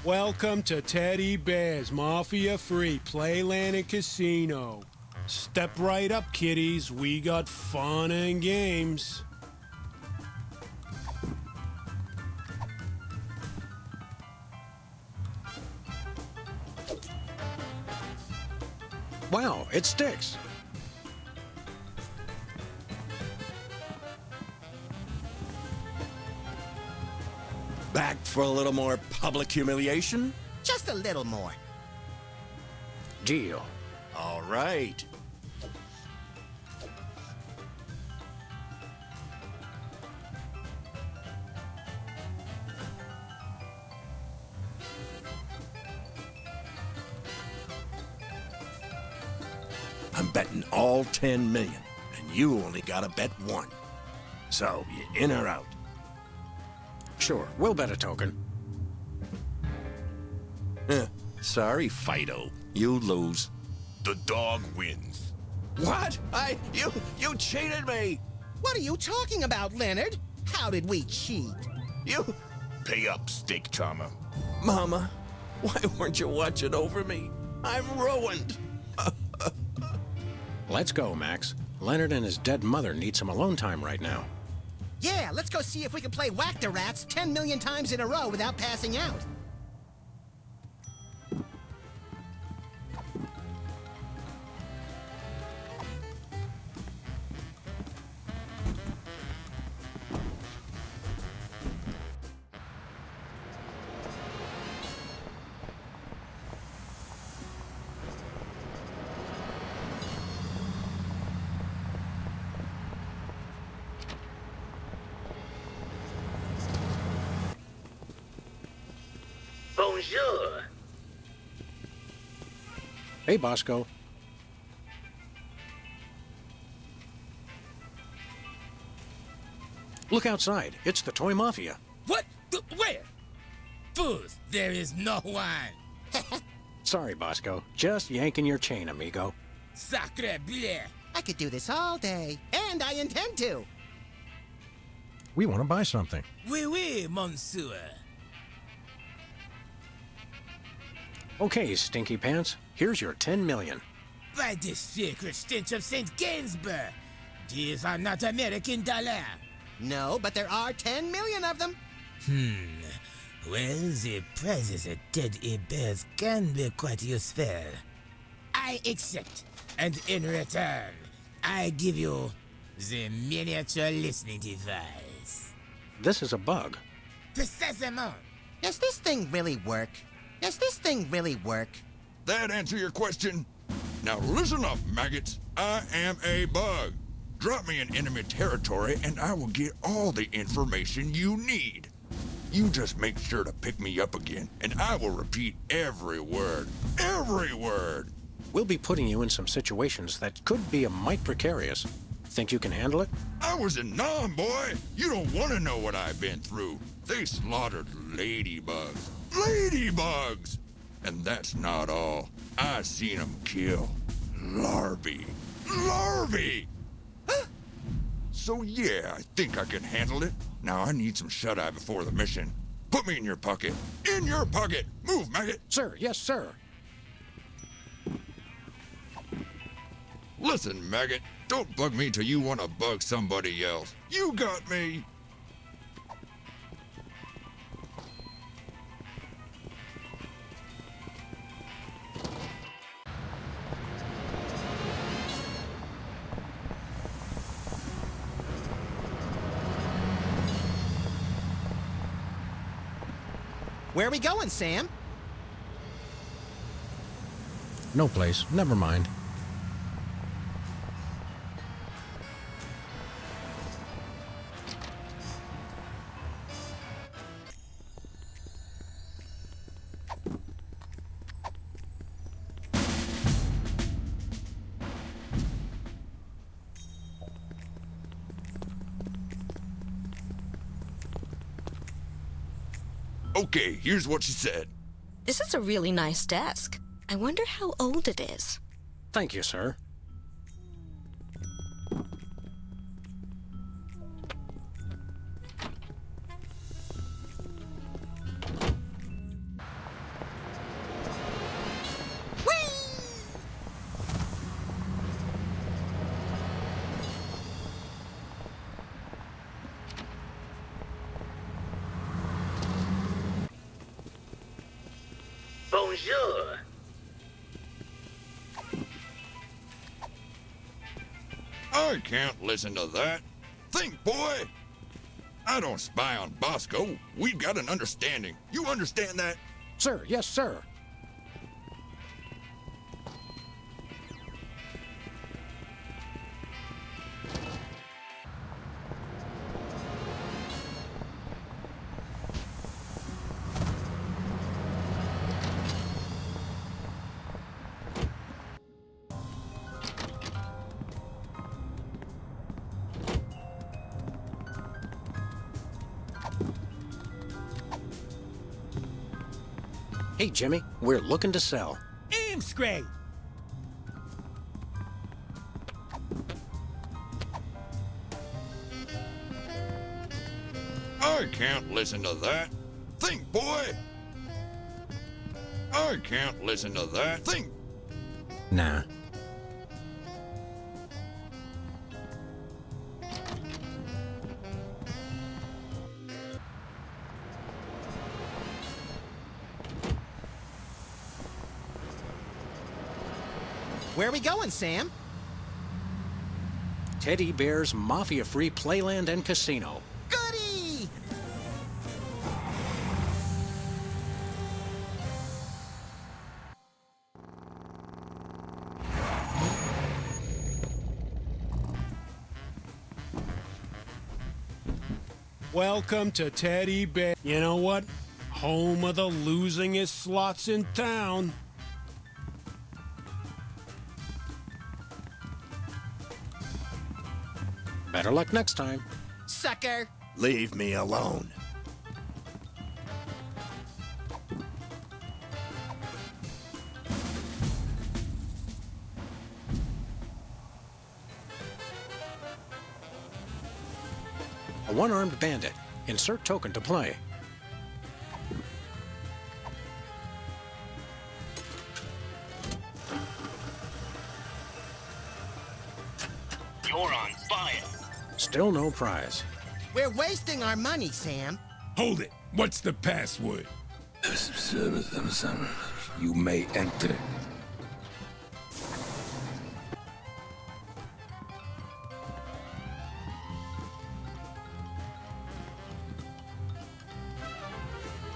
Welcome to Teddy Bear's Mafia-Free Playland and Casino. Step right up, kiddies. We got fun and games. Wow, it sticks. Back for a little more public humiliation? Just a little more. Deal. All right. I'm betting all 10 million, and you only gotta bet one. So, you in or out? Sure, we'll bet a token. Sorry, Fido. You lose. The dog wins. What? You cheated me! What are you talking about, Leonard? How did we cheat? You... Pay up, steak charmer. Mama, why weren't you watching over me? I'm ruined. Let's go, Max. Leonard and his dead mother need some alone time right now. Yeah, let's go see if we can play Whack the Rats 10 million times in a row without passing out. Bonjour. Hey, Bosco. Look outside. It's the Toy Mafia. What? Where? Fools, there is no one. Sorry, Bosco. Just yanking your chain, amigo. Sacre bleu. I could do this all day, and I intend to. We want to buy something. Oui, oui, monsieur. Okay, Stinky Pants. Here's your 10 million. By the sacred stench of St. Gainsbourg, these are not American dollars. No, but there are 10 million of them. Well, the prizes at teddy bears can be quite useful. I accept, and in return, I give you the miniature listening device. This is a bug. Precisement. Does this thing really work? Does this thing really work? That answer your question? Now listen up, maggots. I am a bug. Drop me in enemy territory and I will get all the information you need. You just make sure to pick me up again and I will repeat every word. Every word! We'll be putting you in some situations that could be a mite precarious. Think you can handle it? I was in Nam, boy. You don't want to know what I've been through. They slaughtered ladybugs. Ladybugs! And that's not all. I seen them kill larvae. Larvae! So yeah, I think I can handle it. Now I need some shut-eye before the mission. Put me in your pocket. In your pocket! Move, maggot! Sir, yes, sir. Listen, maggot. Don't bug me till you want to bug somebody else. You got me! Where are we going, Sam? No place. Never mind. Okay, here's what she said. This is a really nice desk. I wonder how old it is. Thank you, sir. Bonjour. I can't listen to that. Think, boy! I don't spy on Bosco. We've got an understanding. You understand that? Sir, yes, sir. Hey, Jimmy, we're looking to sell. Amscray! I can't listen to that. Think, boy! I can't listen to that. Think. Nah. Where are we going, Sam? Teddy Bear's Mafia-free Playland and Casino. Goody! Welcome to Teddy Bear. You know what? Home of the losingest slots in town. Better luck next time. Sucker! Leave me alone. A one-armed bandit. Insert token to play. You're on fire. Still no prize. We're wasting our money, Sam. Hold it. What's the password? You may enter.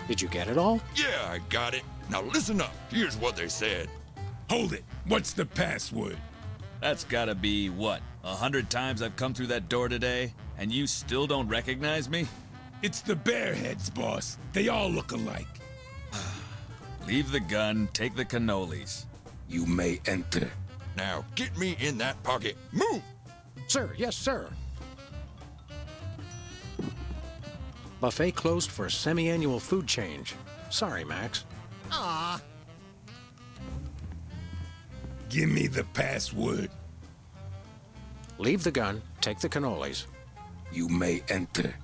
Did you get it all? Yeah, I got it. Now listen up. Here's what they said. Hold it. What's the password? That's gotta be, what, 100 times I've come through that door today, and you still don't recognize me? It's the Bearheads, boss. They all look alike. Leave the gun, take the cannolis. You may enter. Now get me in that pocket. Move! Sir, yes, sir. Buffet closed for a semi-annual food change. Sorry, Max. Aw. Give me the password. Leave the gun, take the cannolis. You may enter.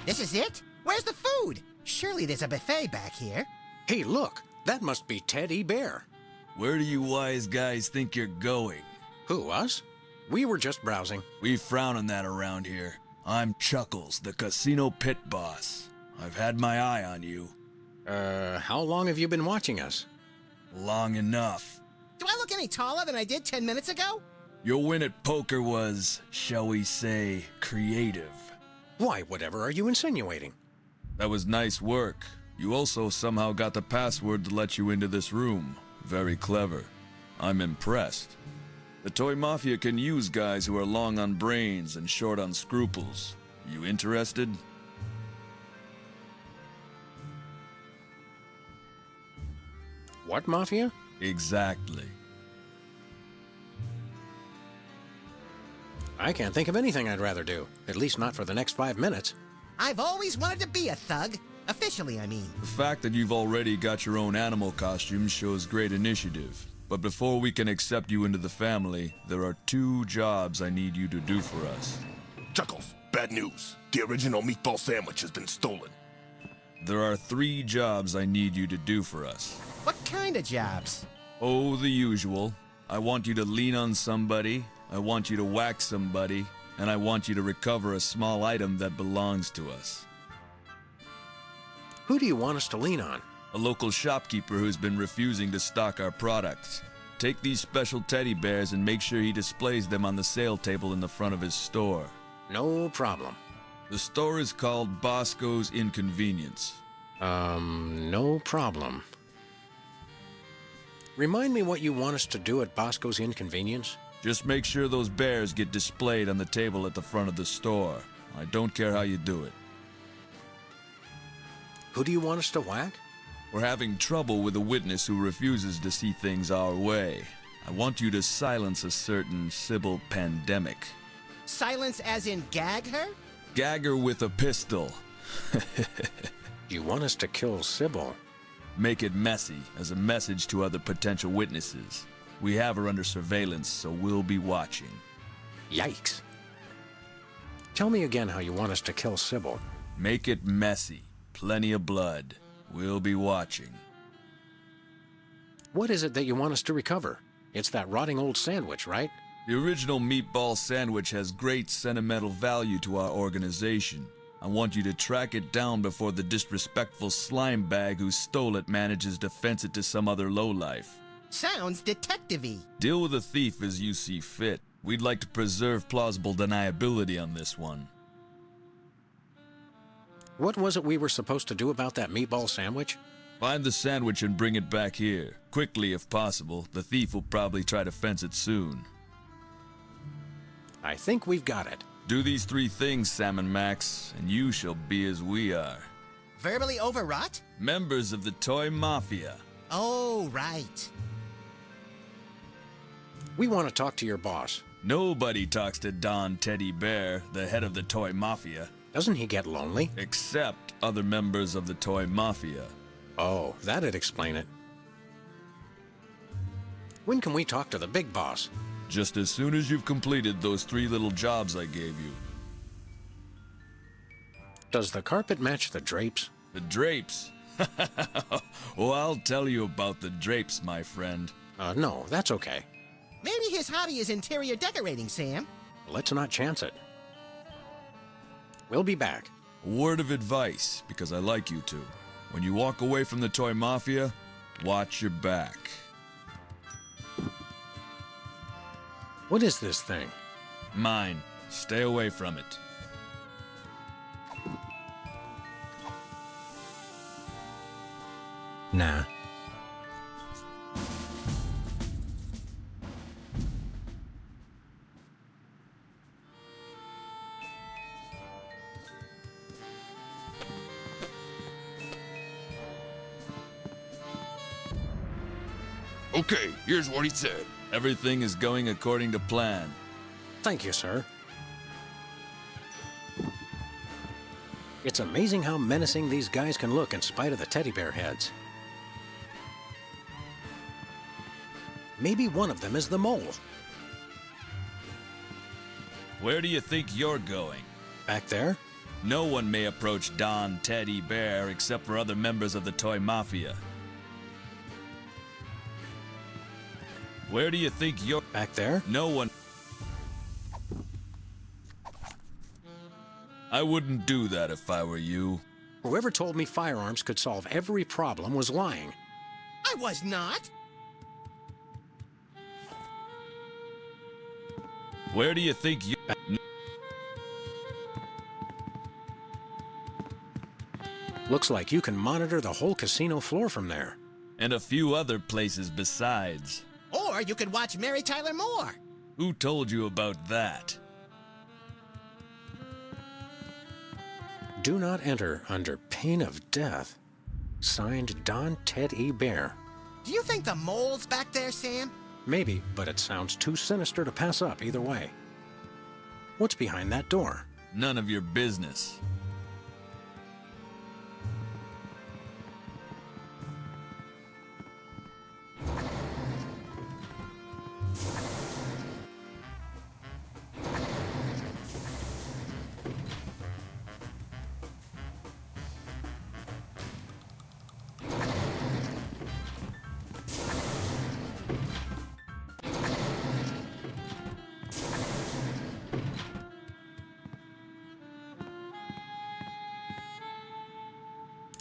This is it? Where's the food? Surely there's a buffet back here. Hey, look, that must be Teddy Bear. Where do you wise guys think you're going? Who, us? We were just browsing. We frown on that around here. I'm Chuckles, the casino pit boss. I've had my eye on you. How long have you been watching us? Long enough. Do I look any taller than I did 10 minutes ago? Your win at poker was, shall we say, creative. Why, whatever are you insinuating? That was nice work. You also somehow got the password to let you into this room. Very clever. I'm impressed. The Toy Mafia can use guys who are long on brains and short on scruples. You interested? What Mafia? Exactly. I can't think of anything I'd rather do. At least not for the next 5 minutes. I've always wanted to be a thug. Officially, I mean. The fact that you've already got your own animal costume shows great initiative. But before we can accept you into the family, there are 2 jobs I need you to do for us. Chuckles, bad news. The original meatball sandwich has been stolen. There are 3 jobs I need you to do for us. What kind of jobs? Oh, the usual. I want you to lean on somebody, I want you to whack somebody, and I want you to recover a small item that belongs to us. Who do you want us to lean on? A local shopkeeper who's been refusing to stock our products. Take these special teddy bears and make sure he displays them on the sale table in the front of his store. No problem. The store is called Bosco's Inconvenience. No problem. Remind me what you want us to do at Bosco's Inconvenience? Just make sure those bears get displayed on the table at the front of the store. I don't care how you do it. Who do you want us to whack? We're having trouble with a witness who refuses to see things our way. I want you to silence a certain Sybil Pandemic. Silence as in gag her? Gag her with a pistol. You want us to kill Sybil? Make it messy, as a message to other potential witnesses. We have her under surveillance, so we'll be watching. Yikes. Tell me again how you want us to kill Sybil. Make it messy. Plenty of blood. We'll be watching. What is it that you want us to recover? It's that rotting old sandwich, right? The original meatball sandwich has great sentimental value to our organization. I want you to track it down before the disrespectful slime bag who stole it manages to fence it to some other lowlife. Sounds detective-y. Deal with the thief as you see fit. We'd like to preserve plausible deniability on this one. What was it we were supposed to do about that meatball sandwich? Find the sandwich and bring it back here. Quickly, if possible. The thief will probably try to fence it soon. I think we've got it. Do these 3 things, Sam and Max, and you shall be as we are. Verbally overwrought? Members of the Toy Mafia. Oh, right. We want to talk to your boss. Nobody talks to Don Teddy Bear, the head of the Toy Mafia. Doesn't he get lonely? Except other members of the Toy Mafia. Oh, that'd explain it. When can we talk to the big boss? Just as soon as you've completed those 3 little jobs I gave you. Does the carpet match the drapes? The drapes? Oh, I'll tell you about the drapes, my friend. No, that's okay. Maybe his hobby is interior decorating, Sam. Let's not chance it. We'll be back. A word of advice, because I like you two. When you walk away from the Toy Mafia, watch your back. What is this thing? Mine. Stay away from it. Nah. Okay, here's what he said. Everything is going according to plan. Thank you, sir. It's amazing how menacing these guys can look in spite of the teddy bear heads. Maybe one of them is the mole. Where do you think you're going? Back there? No one may approach Don Teddy Bear except for other members of the Toy Mafia. Where do you think you're... Back there? No one... I wouldn't do that if I were you. Whoever told me firearms could solve every problem was lying. I was not. Where do you think you... Looks like you can monitor the whole casino floor from there. And a few other places besides. Or you could watch Mary Tyler Moore. Who told you about that? Do not enter under pain of death. Signed, Don Ted E. Bear. Do you think the mole's back there, Sam? Maybe, but it sounds too sinister to pass up either way. What's behind that door? None of your business.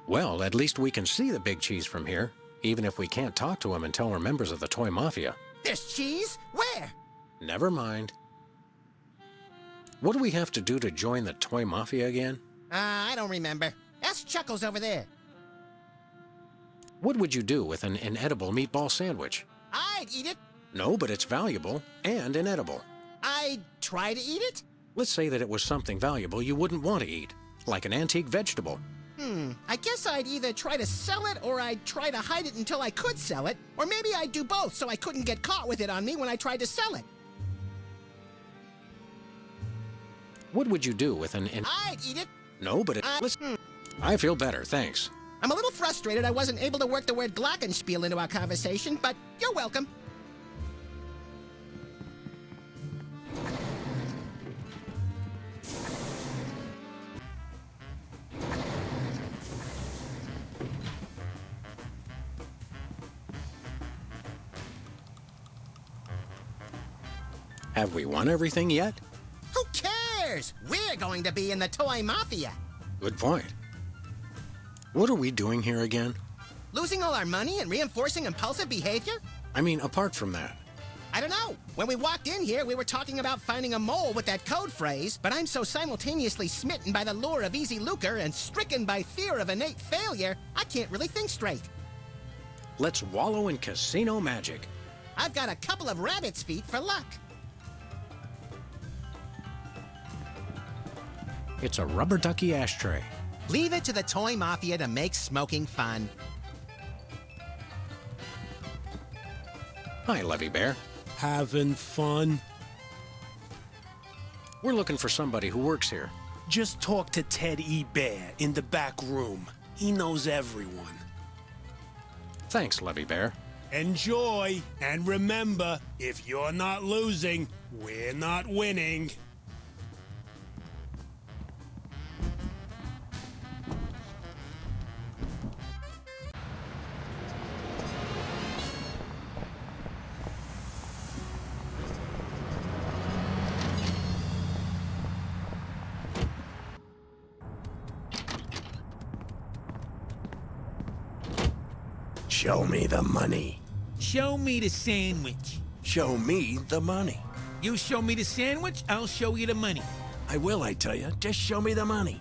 Well, at least we can see the big cheese from here, even if we can't talk to him until we're members of the Toy Mafia. There's cheese? Where? Never mind. What do we have to do to join the Toy Mafia again? I don't remember. Ask Chuckles over there. What would you do with an inedible meatball sandwich? I'd eat it. No, but it's valuable and inedible. I'd try to eat it? Let's say that it was something valuable you wouldn't want to eat, like an antique vegetable. I guess I'd either try to sell it or I'd try to hide it until I could sell it. Or maybe I'd do both so I couldn't get caught with it on me when I tried to sell it. What would you do with an I'd eat it. No, but I feel better, thanks. I'm a little frustrated I wasn't able to work the word glockenspiel into our conversation, but you're welcome. Have we won everything yet? Who cares? We're going to be in the Toy Mafia. Good point. What are we doing here again? Losing all our money and reinforcing impulsive behavior? I mean, apart from that. I don't know. When we walked in here, we were talking about finding a mole with that code phrase, but I'm so simultaneously smitten by the lure of easy lucre and stricken by fear of innate failure, I can't really think straight. Let's wallow in casino magic. I've got a couple of rabbit's feet for luck. It's a rubber ducky ashtray. Leave it to the Toy Mafia to make smoking fun. Hi, Levy Bear. Having fun? We're looking for somebody who works here. Just talk to Ted E. Bear in the back room. He knows everyone. Thanks, Levy Bear. Enjoy, and remember, if you're not losing, we're not winning. Show me the money. Show me the sandwich. Show me the money. You show me the sandwich, I'll show you the money. I will, I tell you. Just show me the money.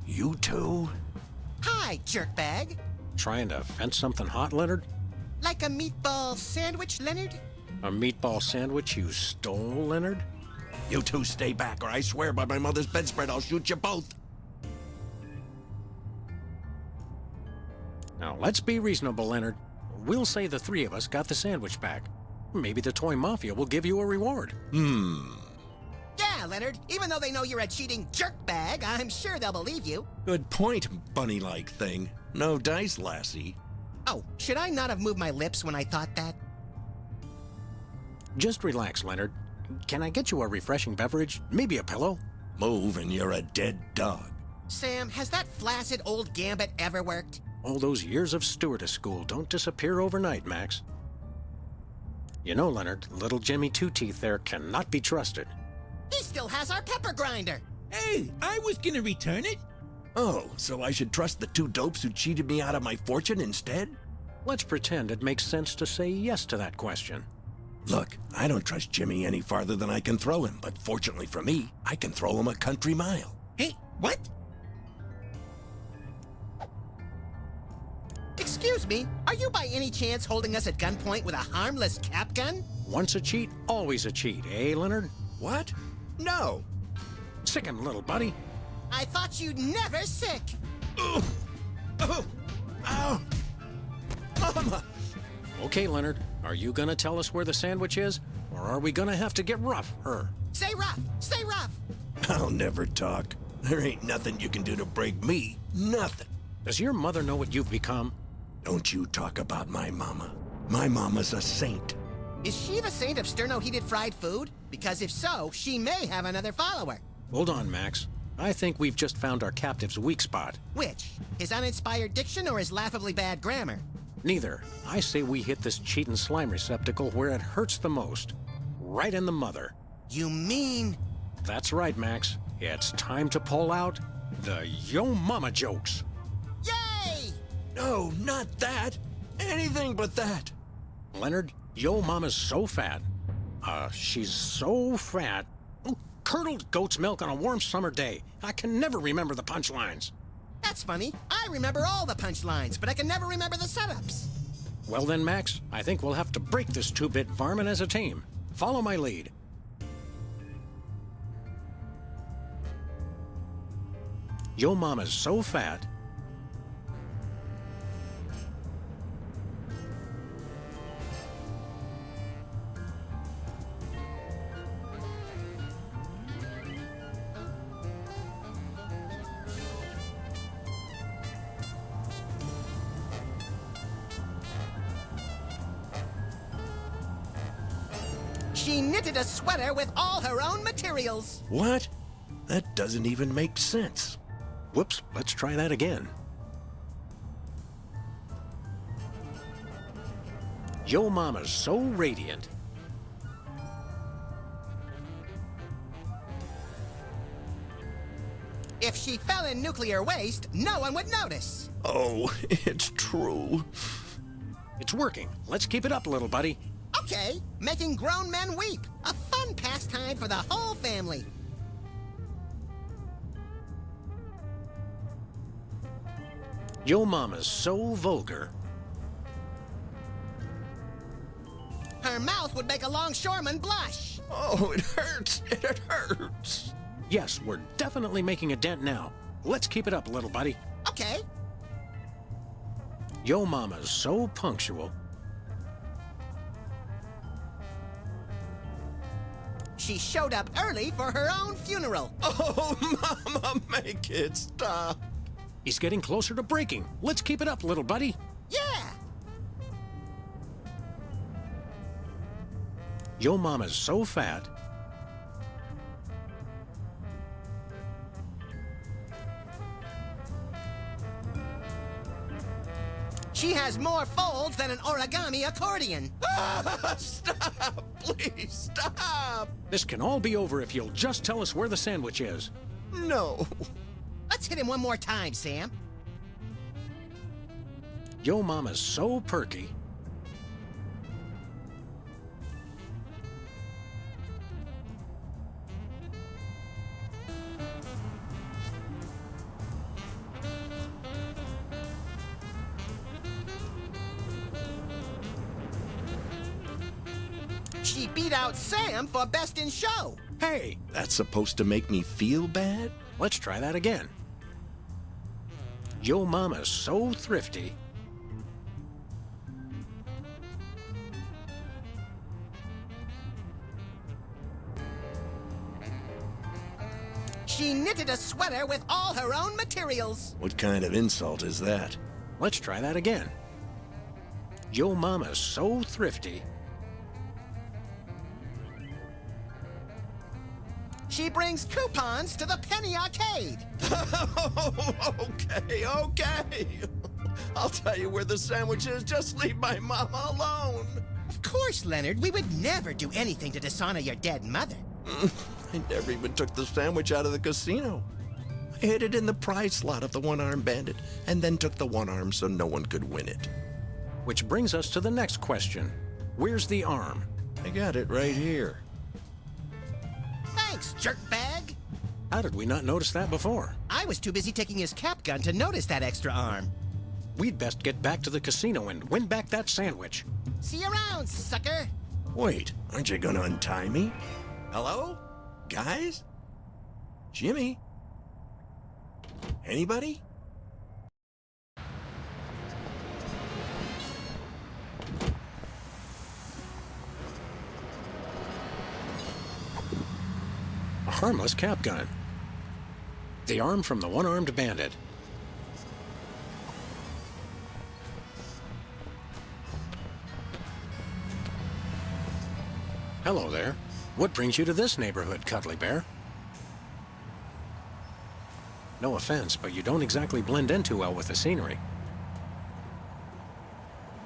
You too? Hi, jerkbag. Trying to fence something hot, Leonard? Like a meatball sandwich, Leonard? A meatball sandwich you stole, Leonard? You two stay back, or I swear by my mother's bedspread I'll shoot you both. Now, let's be reasonable, Leonard. We'll say the three of us got the sandwich back. Maybe the Toy Mafia will give you a reward. Yeah, Leonard. Even though they know you're a cheating jerkbag, I'm sure they'll believe you. Good point, bunny-like thing. No dice, lassie. Oh, should I not have moved my lips when I thought that? Just relax, Leonard. Can I get you a refreshing beverage? Maybe a pillow? Move and you're a dead dog. Sam, has that flaccid old gambit ever worked? All those years of stewardess school don't disappear overnight, Max. You know, Leonard, little Jimmy Two-Teeth there cannot be trusted. He still has our pepper grinder. Hey, I was gonna return it. Oh, so I should trust the two dopes who cheated me out of my fortune instead? Let's pretend it makes sense to say yes to that question. Look, I don't trust Jimmy any farther than I can throw him, but fortunately for me, I can throw him a country mile. Hey, what? Excuse me, are you by any chance holding us at gunpoint with a harmless cap gun? Once a cheat, always a cheat, eh, Leonard? What? No. Sick him, little buddy. I thought you'd never sick. Oh! Oh! Ow! Mama! Okay, Leonard, are you gonna tell us where the sandwich is? Or are we gonna have to get rough, Stay rough! Stay rough! I'll never talk. There ain't nothing you can do to break me. Nothing. Does your mother know what you've become? Don't you talk about my mama. My mama's a saint. Is she the saint of sterno-heated fried food? Because if so, she may have another follower. Hold on, Max. I think we've just found our captive's weak spot. Which? His uninspired diction or his laughably bad grammar? Neither. I say we hit this cheatin' slime receptacle where it hurts the most. Right in the mother. You mean? That's right, Max. It's time to pull out the Yo Mama jokes. Yay! No, not that. Anything but that. Leonard, Yo Mama's so fat. She's so fat. Oh, curdled goat's milk on a warm summer day. I can never remember the punchlines. That's funny. I remember all the punchlines, but I can never remember the setups. Well then, Max, I think we'll have to break this two-bit varmint as a team. Follow my lead. Yo Mama's so fat. She knitted a sweater with all her own materials. What? That doesn't even make sense. Whoops, let's try that again. Yo Mama's so radiant. If she fell in nuclear waste, no one would notice. Oh, it's true. It's working. Let's keep it up, little buddy. Okay, making grown men weep. A fun pastime for the whole family. Yo Mama's so vulgar. Her mouth would make a longshoreman blush. Oh, it hurts. It hurts. Yes, we're definitely making a dent now. Let's keep it up, little buddy. Okay. Yo Mama's so punctual. She showed up early for her own funeral. Oh, Mama, make it stop. He's getting closer to breaking. Let's keep it up, little buddy. Yeah. Yo Mama's so fat. She has more folds than an origami accordion. Stop, please, stop. This can all be over if you'll just tell us where the sandwich is. No. Let's hit him one more time, Sam. Yo Mama's so perky. She beat out Sam for Best in Show. Hey, That's supposed to make me feel bad? let's try that again. Yo Mama's so thrifty. She knitted a sweater with all her own materials. What kind of insult is that? Let's try that again. Yo Mama's so thrifty. She brings coupons to the Penny Arcade. Okay. I'll tell you where the sandwich is. Just leave my mama alone. Of course, Leonard. We would never do anything to dishonor your dead mother. I never even took the sandwich out of the casino. I hid it in the prize slot of the one-armed bandit, and then took the one arm so no one could win it. Which brings us to the next question. Where's the arm? I got it right here. Thanks, jerkbag. How did we not notice that before? I was too busy taking his cap gun to notice that extra arm. We'd best get back to the casino and win back that sandwich. See you around, sucker. Wait, aren't you gonna untie me? Hello? Guys? Jimmy? Anybody? A harmless cap gun. The arm from the one-armed bandit. Hello there. What brings you to this neighborhood, Cuddly Bear? No offense, but you don't exactly blend in too well with the scenery.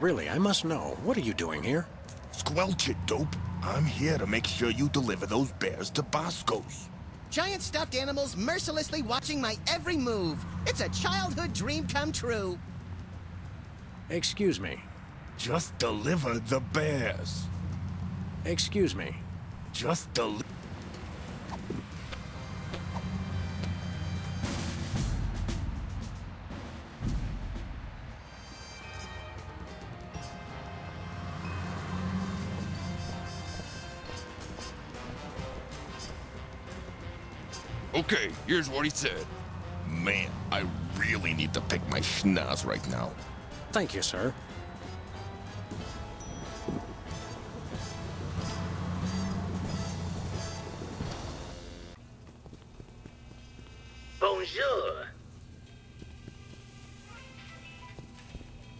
Really, I must know. What are you doing here? Squelch it, dope. I'm here to make sure you deliver those bears to Bosco's. Giant stuffed animals mercilessly watching my every move. It's a childhood dream come true. Excuse me. Just deliver the bears. Excuse me. Just deliver. Okay, here's what he said. Man, I really need to pick my schnoz right now. Thank you, sir. Bonjour.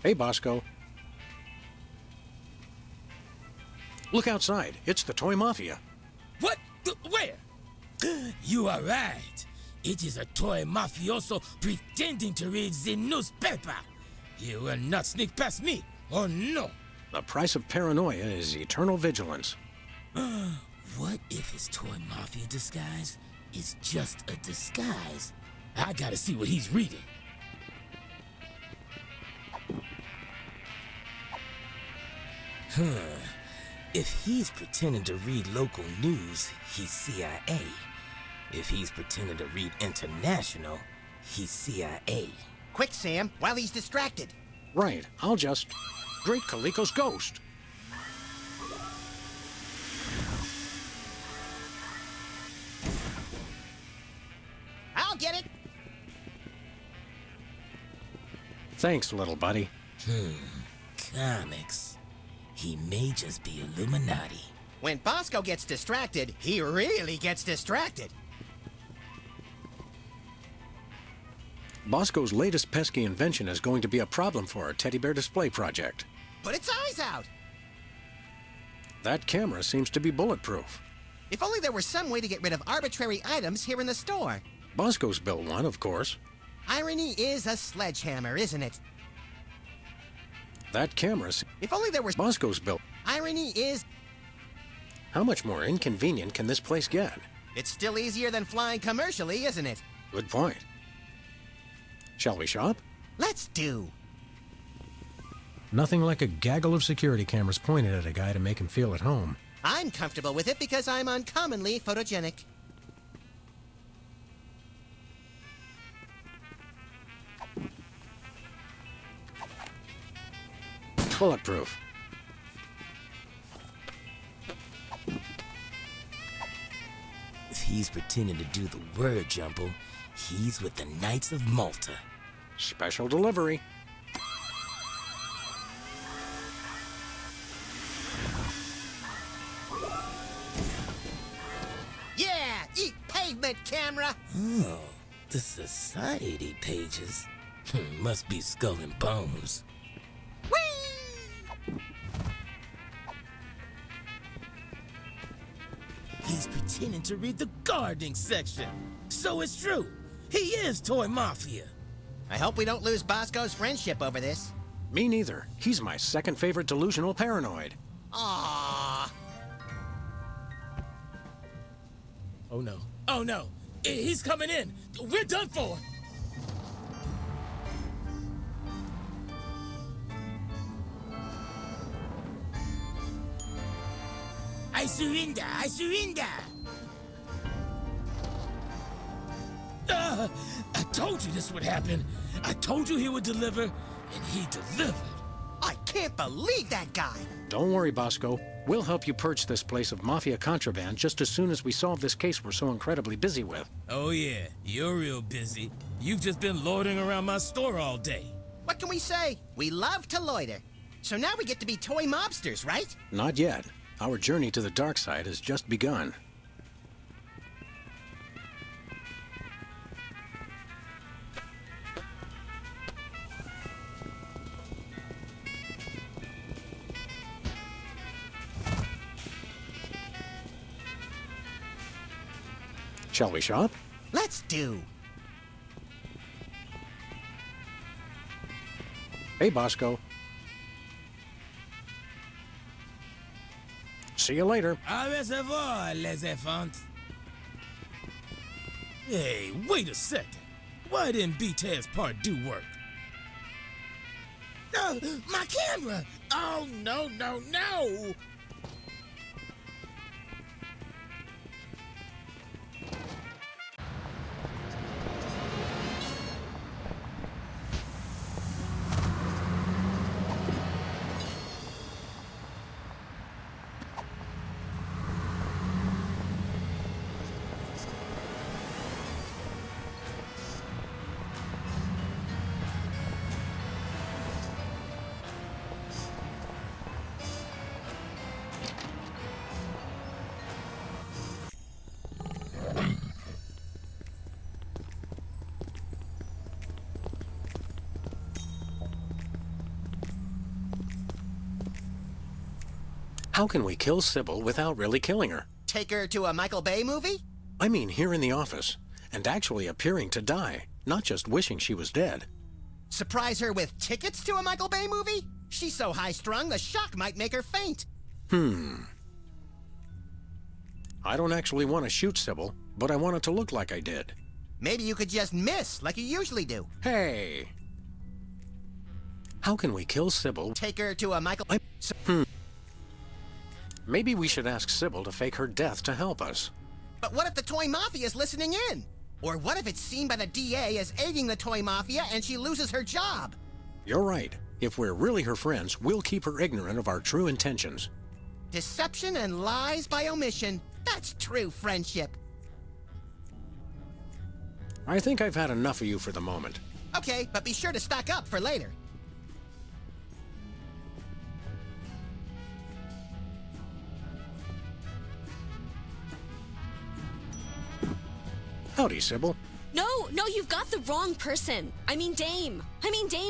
Hey, Bosco. Look outside. It's the Toy Mafia. What? Where? You are right. It is a toy mafioso pretending to read the newspaper. He will not sneak past me. Oh, no. The price of paranoia is eternal vigilance. What if his toy mafia disguise is just a disguise? I gotta see what he's reading. If he's pretending to read local news, he's CIA. If he's pretending to read international, he's CIA. Quick, Sam, while he's distracted. Right. I'll just... Great Kaliko's ghost. I'll get it. Thanks, little buddy. Comics. He may just be Illuminati. When Bosco gets distracted, he really gets distracted. Bosco's latest pesky invention is going to be a problem for our teddy bear display project. Put its eyes out! That camera seems to be bulletproof. If only there were some way to get rid of arbitrary items here in the store. Bosco's built one, of course. Irony is a sledgehammer, isn't it? That camera... If only there were... Bosco's built... Irony is... How much more inconvenient can this place get? It's still easier than flying commercially, isn't it? Good point. Shall we shop? Let's do. Nothing like a gaggle of security cameras pointed at a guy to make him feel at home. I'm comfortable with it because I'm uncommonly photogenic. Bulletproof. If he's pretending to do the word jumble, he's with the Knights of Malta. Special delivery. Yeah! Eat pavement, camera! Oh, the society pages. Must be Skull and Bones. Whee! He's pretending to read the gardening section. So it's true. He is Toy Mafia. I hope we don't lose Bosco's friendship over this. Me neither. He's my second favorite delusional paranoid. Aww. Oh no. Oh no. He's coming in. We're done for. I surrender. I surrender. I told you this would happen. I told you he would deliver, and he delivered. I can't believe that guy. Don't worry, Bosco. We'll help you purge this place of mafia contraband just as soon as we solve this case we're so incredibly busy with. Oh yeah, you're real busy. You've just been loitering around my store all day. What can we say? We love to loiter. So now we get to be toy mobsters, right? Not yet. Our journey to the dark side has just begun. Shall we shop? Let's do. Hey, Bosco. See you later. Au reservoir, les enfants. Hey, wait a second. Why didn't B-Tad's part do work? Oh, my camera! Oh, no, no, no! How can we kill Sybil without really killing her? Take her to a Michael Bay movie? I mean here in the office, and actually appearing to die, not just wishing she was dead. Surprise her with tickets to a Michael Bay movie? She's so high-strung, the shock might make her faint. I don't actually want to shoot Sybil, but I want it to look like I did. Maybe you could just miss, like you usually do. Hey! How can we kill Sybil? Take her to a Michael... Maybe we should ask Sybil to fake her death to help us. But what if the Toy Mafia is listening in? Or what if it's seen by the DA as aiding the Toy Mafia and she loses her job? You're right. If we're really her friends, we'll keep her ignorant of our true intentions. Deception and lies by omission. That's true friendship. I think I've had enough of you for the moment. Okay, but be sure to stock up for later. Howdy, Sybil. No, you've got the wrong person. I mean Dame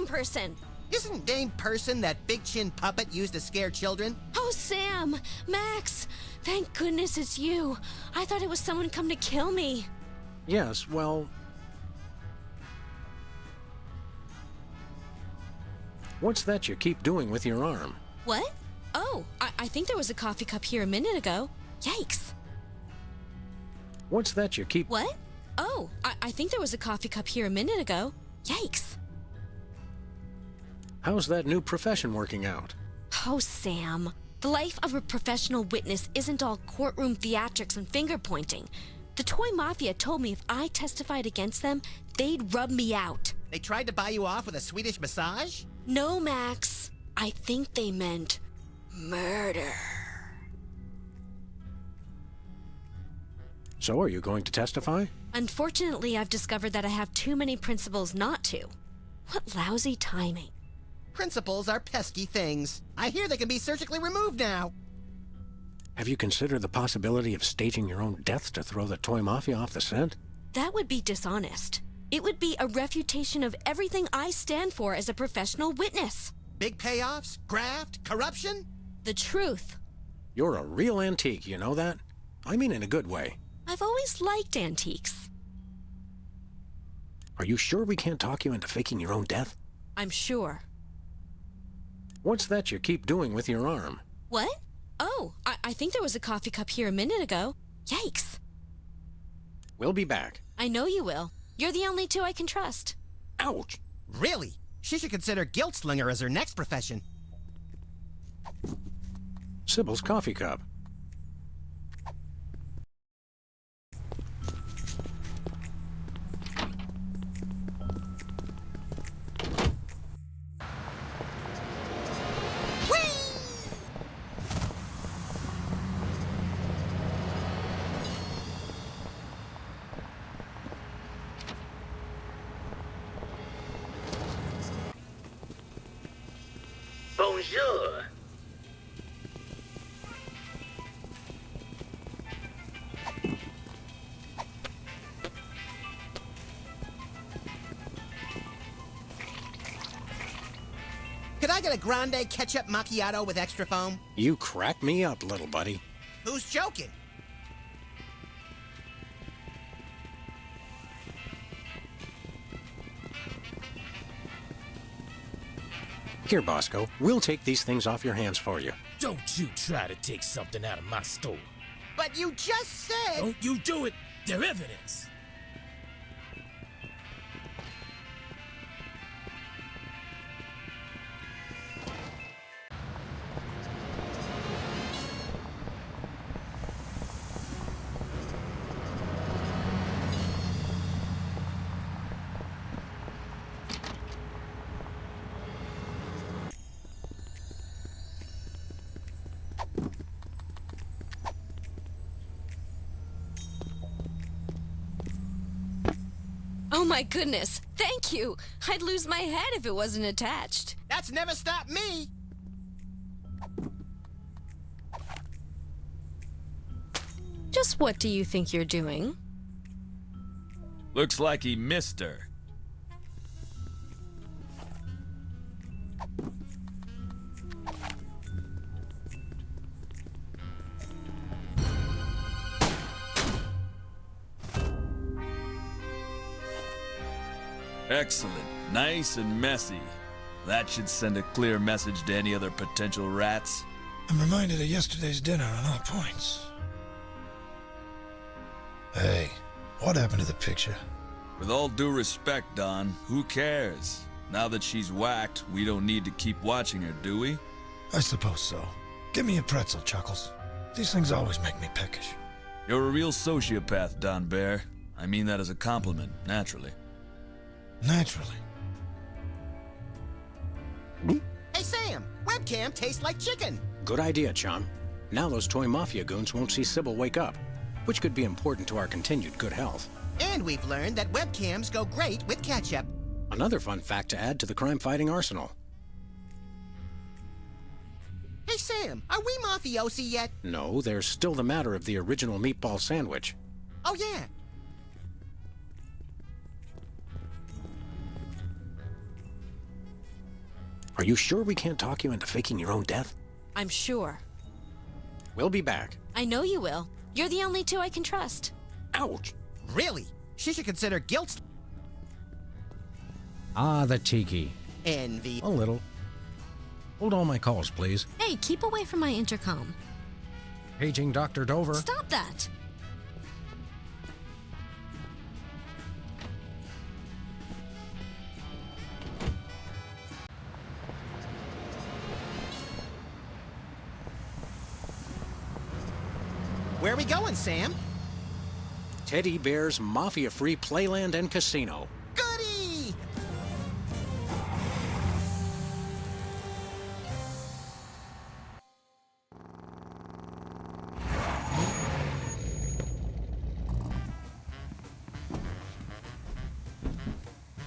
person. Isn't Dame Person that big chin puppet used to scare children? Oh, Sam, Max, thank goodness it's you. I thought it was someone come to kill me. Yes, well... What's that you keep doing with your arm? What? Oh, I think there was a coffee cup here a minute ago. Yikes. What's that you keep... What? Oh, I think there was a coffee cup here a minute ago. Yikes. How's that new profession working out? Oh, Sam. The life of a professional witness isn't all courtroom theatrics and finger-pointing. The Toy Mafia told me if I testified against them, they'd rub me out. They tried to buy you off with a Swedish massage? No, Max. I think they meant murder. So are you going to testify? Unfortunately, I've discovered that I have too many principles not to. What lousy timing. Principles are pesky things. I hear they can be surgically removed now. Have you considered the possibility of staging your own death to throw the Toy Mafia off the scent? That would be dishonest. It would be a refutation of everything I stand for as a professional witness. Big payoffs? Graft? Corruption? The truth. You're a real antique, you know that? I mean in a good way. I've always liked antiques. Are you sure we can't talk you into faking your own death? I'm sure. What's that you keep doing with your arm? What? Oh, I think there was a coffee cup here a minute ago. Yikes. We'll be back. I know you will. You're the only two I can trust. Ouch! Really? She should consider guilt slinger as her next profession. Sybil's coffee cup. Bonjour. Could I get a grande ketchup macchiato with extra foam? You crack me up, little buddy. Who's joking? Here, Bosco, we'll take these things off your hands for you. Don't you try to take something out of my store. But you just said... Don't you do it. They're evidence. Oh my goodness, thank you. I'd lose my head if it wasn't attached. That's never stopped me. Just what do you think you're doing? Looks like he missed her. Excellent. Nice and messy. That should send a clear message to any other potential rats. I'm reminded of yesterday's dinner on all points. Hey, what happened to the picture? With all due respect, Don, who cares? Now that she's whacked, we don't need to keep watching her, do we? I suppose so. Give me a pretzel, Chuckles. These things always make me peckish. You're a real sociopath, Don Bear. I mean that as a compliment, naturally. Naturally. Hey, Sam, webcam tastes like chicken. Good idea, chum. Now those Toy Mafia goons won't see Sybil wake up, which could be important to our continued good health. And we've learned that webcams go great with ketchup. Another fun fact to add to the crime-fighting arsenal. Hey, Sam, are we mafiosi yet? No, there's still the matter of the original meatball sandwich. Oh, yeah. Are you sure we can't talk you into faking your own death? I'm sure. We'll be back. I know you will. You're the only two I can trust. Ouch! Really? She should consider guilt. Ah, the tiki. Envy. A little. Hold all my calls, please. Hey, keep away from my intercom. Paging Dr. Dover. Stop that! Where are we going, Sam? Teddy Bear's Mafia-Free Playland and Casino. Goody!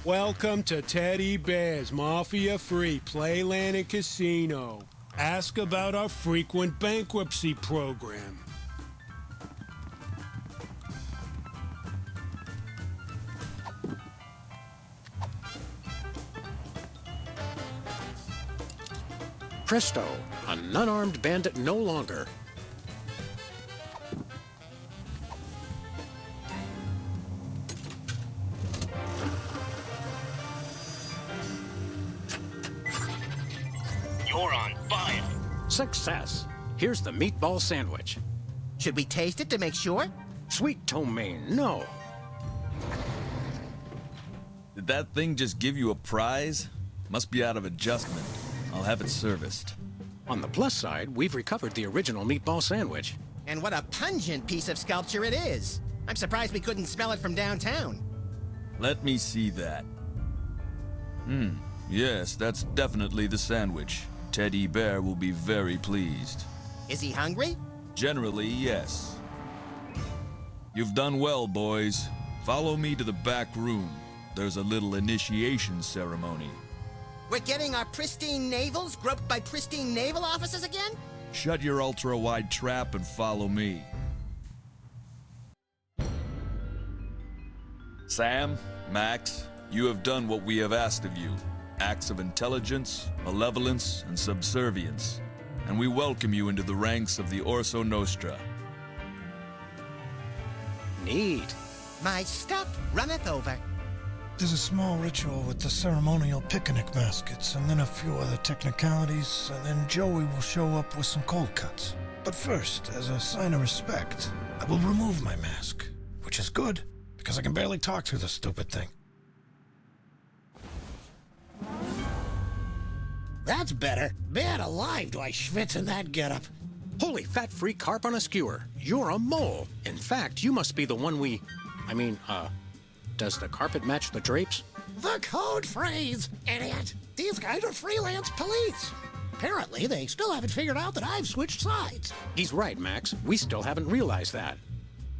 Welcome to Teddy Bear's Mafia-Free Playland and Casino. Ask about our frequent bankruptcy program. Presto, an unarmed bandit no longer. You're on fire. Success. Here's the meatball sandwich. Should we taste it to make sure? Sweet ptomaine, no. Did that thing just give you a prize? Must be out of adjustment. I'll have it serviced. On the plus side, we've recovered the original meatball sandwich. And what a pungent piece of sculpture it is. I'm surprised we couldn't smell it from downtown. Let me see that. Yes, that's definitely the sandwich. Teddy Bear will be very pleased. Is he hungry? Generally, yes. You've done well, boys. Follow me to the back room. There's a little initiation ceremony. We're getting our pristine navels groped by pristine naval officers again? Shut your ultra-wide trap and follow me. Sam, Max, you have done what we have asked of you. Acts of intelligence, malevolence, and subservience. And we welcome you into the ranks of the Orso Nostra. Neat. My stuff runneth over. There's a small ritual with the ceremonial picnic baskets, and then a few other technicalities, and then Joey will show up with some cold cuts. But first, as a sign of respect, I will remove my mask, which is good, because I can barely talk through the stupid thing. That's better. Man alive, do I schwitz in that getup. Holy fat-free carp on a skewer. You're a mole. In fact, you must be the one does the carpet match the drapes? The code phrase, idiot. These guys are freelance police. Apparently, they still haven't figured out that I've switched sides. He's right, Max. We still haven't realized that.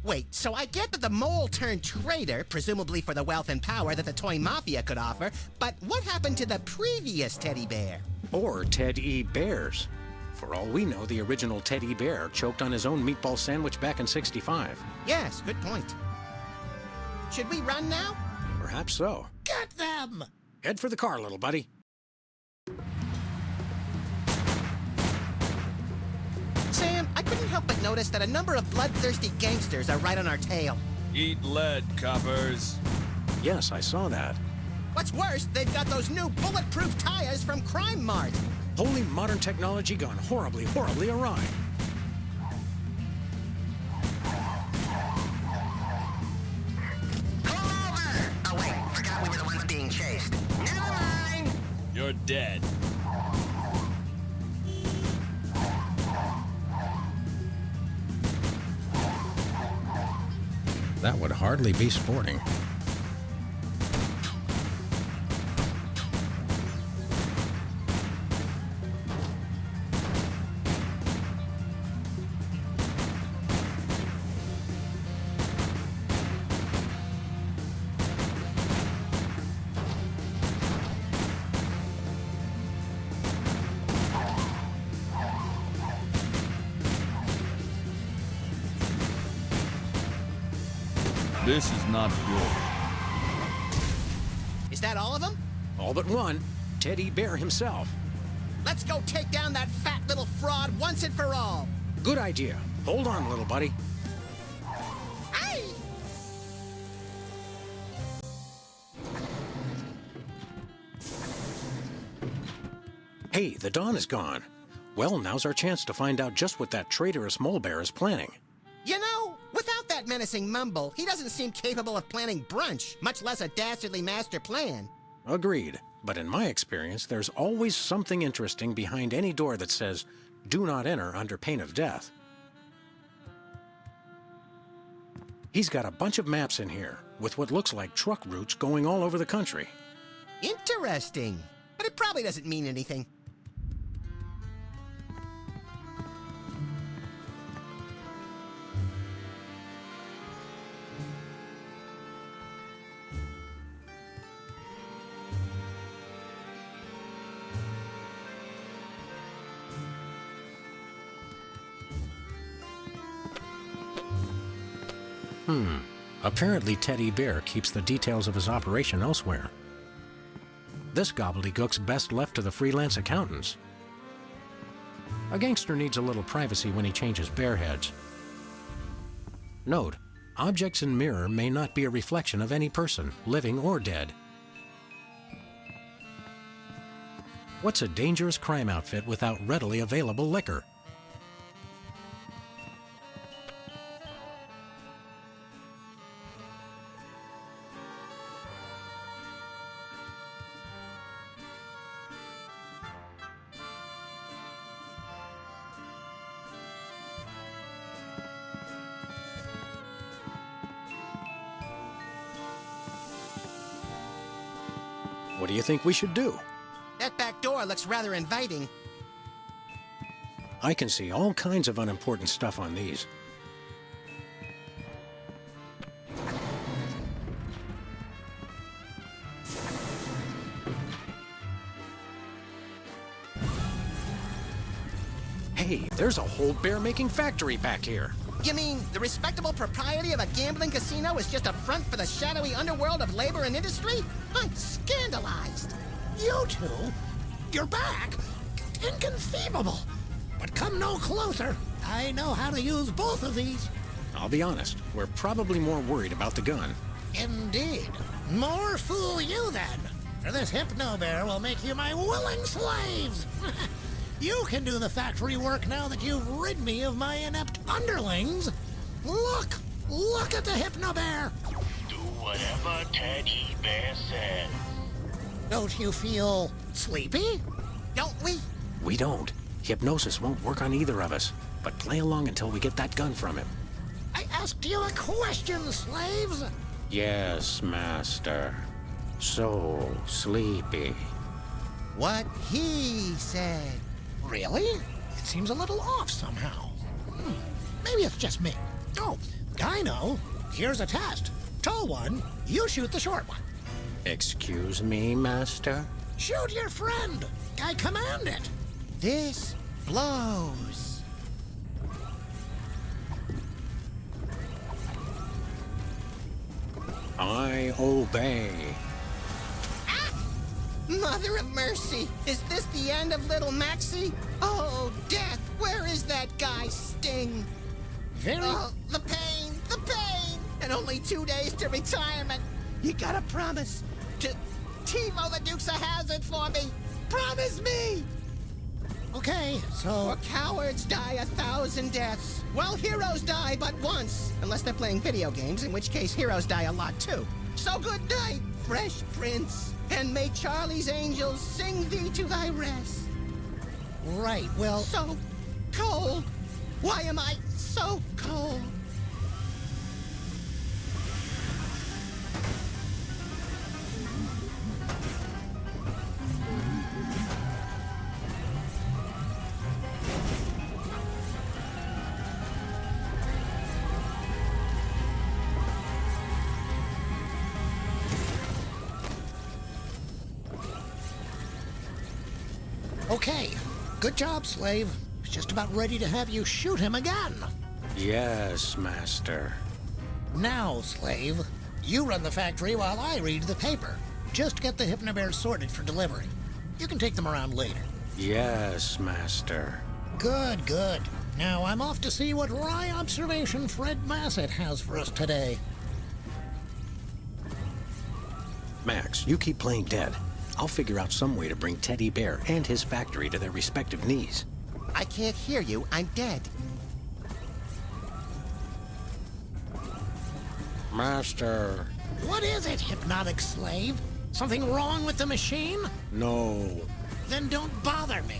Wait, so I get that the mole turned traitor, presumably for the wealth and power that the toy mafia could offer, but what happened to the previous teddy bear? Or Teddy Bears. For all we know, the original Teddy Bear choked on his own meatball sandwich back in '65. Yes, good point. Should we run now? Perhaps so. Get them! Head for the car, little buddy. Sam, I couldn't help but notice that a number of bloodthirsty gangsters are right on our tail. Eat lead, coppers. Yes, I saw that. What's worse, they've got those new bulletproof tires from Crime Mart. Holy modern technology gone horribly, horribly awry. Oh, wait, forgot we were the ones being chased. Never mind! You're dead. That would hardly be sporting. This is not good. Is that all of them? All but one. Teddy Bear himself. Let's go take down that fat little fraud once and for all. Good idea. Hold on, little buddy. Hey! Hey, the dawn is gone. Well, now's our chance to find out just what that traitorous mole bear is planning. You know, without that menacing mumble, he doesn't seem capable of planning brunch, much less a dastardly master plan. Agreed. But in my experience, there's always something interesting behind any door that says, "Do not enter under pain of death." He's got a bunch of maps in here, with what looks like truck routes going all over the country. Interesting. But it probably doesn't mean anything. Apparently Teddy Bear keeps the details of his operation elsewhere. This gobbledygook's best left to the freelance accountants. A gangster needs a little privacy when he changes bear heads. Note, objects in mirror may not be a reflection of any person, living or dead. What's a dangerous crime outfit without readily available liquor? What do you think we should do? That back door looks rather inviting. I can see all kinds of unimportant stuff on these. Hey, there's a whole bear-making factory back here. You mean the respectable propriety of a gambling casino is just a front for the shadowy underworld of labor and industry? I'm scandalized. You two? You're back? Inconceivable. But come no closer. I know how to use both of these. I'll be honest, we're probably more worried about the gun. Indeed. More fool you then. For this hypno-bear will make you my willing slaves. You can do the factory work now that you've rid me of my inept underlings. Look at the hypno-bear. Do whatever Teddy Bear says. Don't you feel sleepy? Don't we? We don't. Hypnosis won't work on either of us. But play along until we get that gun from him. I asked you a question, slaves. Yes, master. So sleepy. What he said. Really? It seems a little off somehow. Maybe it's just me. Oh, I know. Here's a test. Tall one, you shoot the short one. Excuse me, master? Shoot your friend. I command it. This blows. I obey. Mother of mercy! Is this the end of little Maxie? Oh, death! Where is that guy's sting? Oh, the pain! The pain! And only 2 days to retirement! You gotta promise to TiVo the Dukes of Hazzard for me! Promise me! Okay, so... For cowards die 1,000 deaths. Well, heroes die but once. Unless they're playing video games, in which case heroes die a lot too. So good night, Fresh Prince. And may Charlie's angels sing thee to thy rest. Right, well... So cold. Why am I so cold? Okay, good job, slave. I was just about ready to have you shoot him again. Yes, master. Now, slave, you run the factory while I read the paper. Just get the hypnobears sorted for delivery. You can take them around later. Yes, Master. Good, good. Now I'm off to see what wry observation Fred Bassett has for us today. Max, you keep playing dead. I'll figure out some way to bring Teddy Bear and his factory to their respective knees. I can't hear you. I'm dead. Master. What is it, hypnotic slave? Something wrong with the machine? No. Then don't bother me.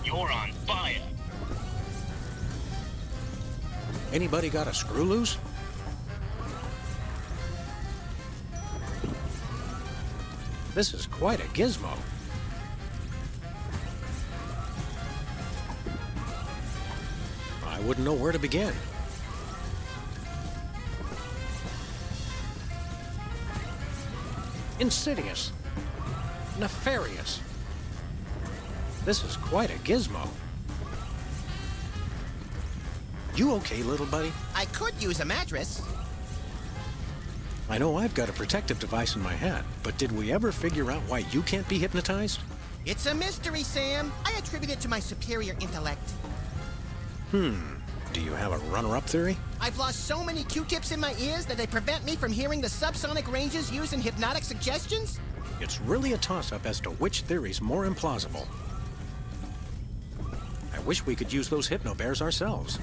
You're on fire. Anybody got a screw loose? This is quite a gizmo. I wouldn't know where to begin. Insidious. Nefarious. This is quite a gizmo. You okay, little buddy? I could use a mattress. I know I've got a protective device in my hat, but did we ever figure out why you can't be hypnotized? It's a mystery, Sam. I attribute it to my superior intellect. Do you have a runner-up theory? I've lost so many Q-tips in my ears that they prevent me from hearing the subsonic ranges used in hypnotic suggestions? It's really a toss-up as to which theory's more implausible. I wish we could use those hypno-bears ourselves.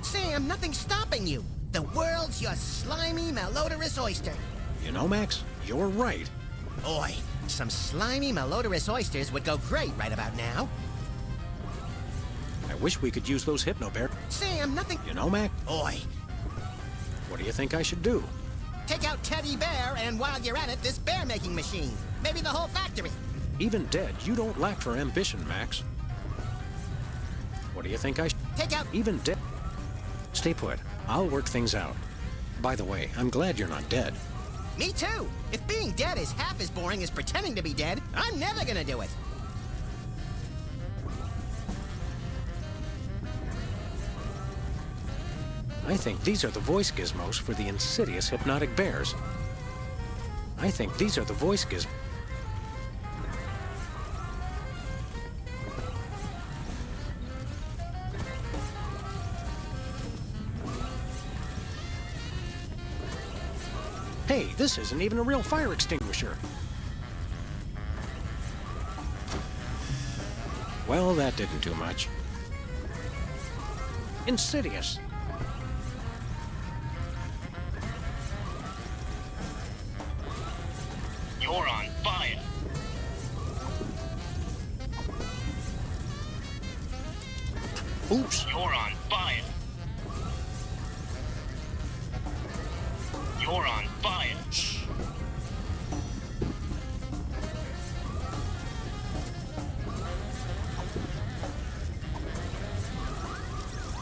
Sam, nothing's stopping you. The world's your slimy, malodorous oyster. You know, Max, you're right. Oi, some slimy, malodorous oysters would go great right about now. I wish we could use those hypno-bears. Sam, nothing... You know, Mac? Oi. What do you think I should do? Take out Teddy Bear, and while you're at it, this bear-making machine. Maybe the whole factory. Even dead, you don't lack for ambition, Max. What do you think I should... Take out... Even dead... Stay put. I'll work things out. By the way, I'm glad you're not dead. Me too. If being dead is half as boring as pretending to be dead, I'm never gonna do it. I think these are the voice gizmos for the insidious hypnotic bears. I think these are the voice gizmos. Hey, this isn't even a real fire extinguisher. Well, that didn't do much. Insidious. You're on fire. Oops. You're on fire. You're on fire. Shh.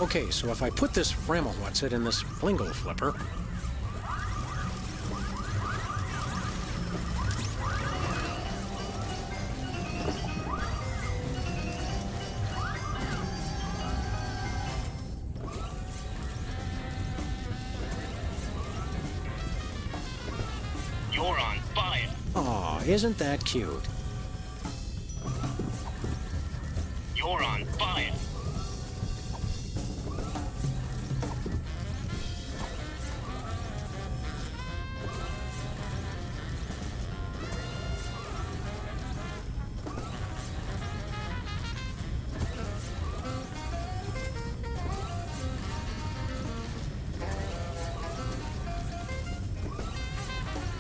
Okay, so if I put this Frammelwhatsit in this Flingle flipper... You're on fire. Aw, isn't that cute? You're on fire.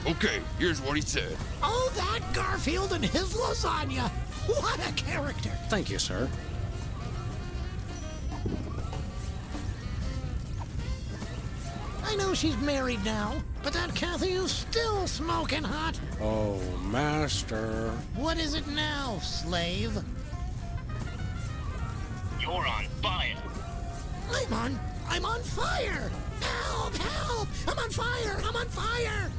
Okay, here's what he said. Oh, that Garfield and his lasagna. What a character. Thank you, sir. I know she's married now, but that Kathy is still smoking hot. Oh, Master. What is it now, slave? You're on fire. I'm on fire! Help, help! I'm on fire! I'm on fire!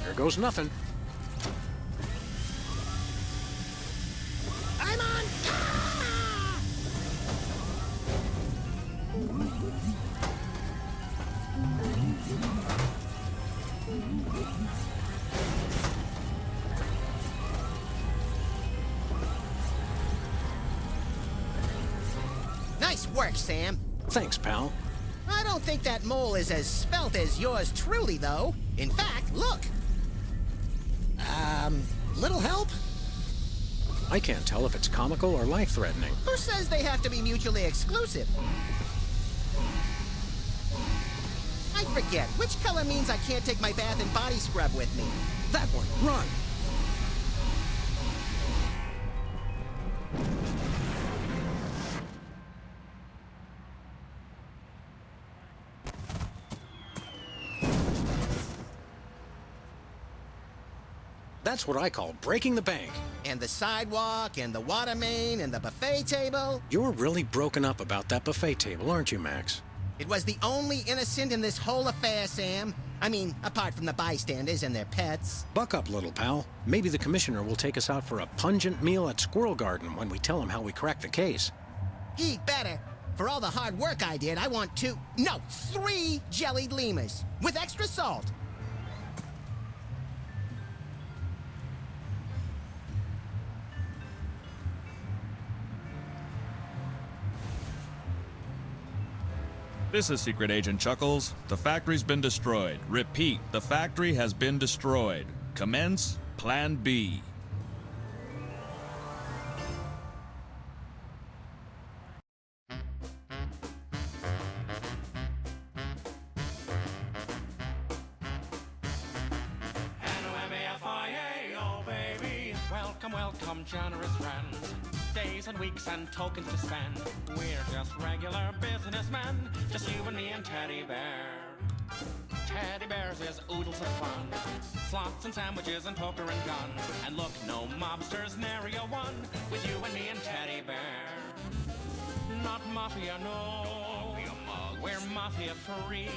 Here goes nothing. I'm on... Ah! work, Sam. Thanks, pal. I don't think that mole is as svelte as yours truly, though. In fact, look. Little help? I can't tell if it's comical or life-threatening. Who says they have to be mutually exclusive? I forget. Which color means I can't take my bath and body scrub with me? That one. Run! That's what I call breaking the bank. And the sidewalk, and the water main, and the buffet table. You're really broken up about that buffet table, aren't you, Max? It was the only innocent in this whole affair, Sam. I mean, apart from the bystanders and their pets. Buck up, little pal. Maybe the commissioner will take us out for a pungent meal at Squirrel Garden when we tell him how we cracked the case. He better. For all the hard work I did, I want 3 jellied lemurs with extra salt. This is Secret Agent Chuckles. The factory's been destroyed. Repeat, the factory has been destroyed. Commence Plan B. N-O-M-A-F-I-A, oh baby. Welcome, welcome, generous friends. Days and weeks and tokens to spend. We're just regular businessmen, just you and me and Teddy Bear. Teddy Bears is oodles of fun, slots and sandwiches and poker and guns. And look, no mobsters, nary a one, with you and me and Teddy Bear. Not mafia, no. Mafia mug. We're mafia free.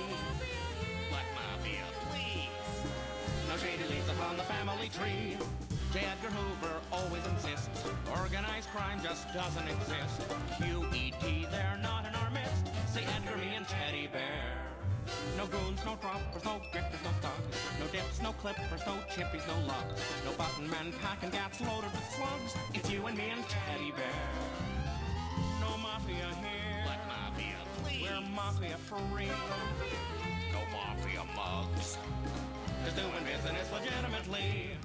Black mafia, please. No shady leaves upon the family tree. J. Edgar Hoover always insists organized crime just doesn't exist. QED, they're not in our midst. Say Edgar, me, and Teddy Bear. No goons, no droppers, no grifters, no thugs. No dips, no clippers, no chippies, no lugs. No button men packing gats loaded with slugs. It's you and me and Teddy Bear. No mafia here. Black mafia, please. We're mafia free. No mafia mugs. Just doing business legitimately.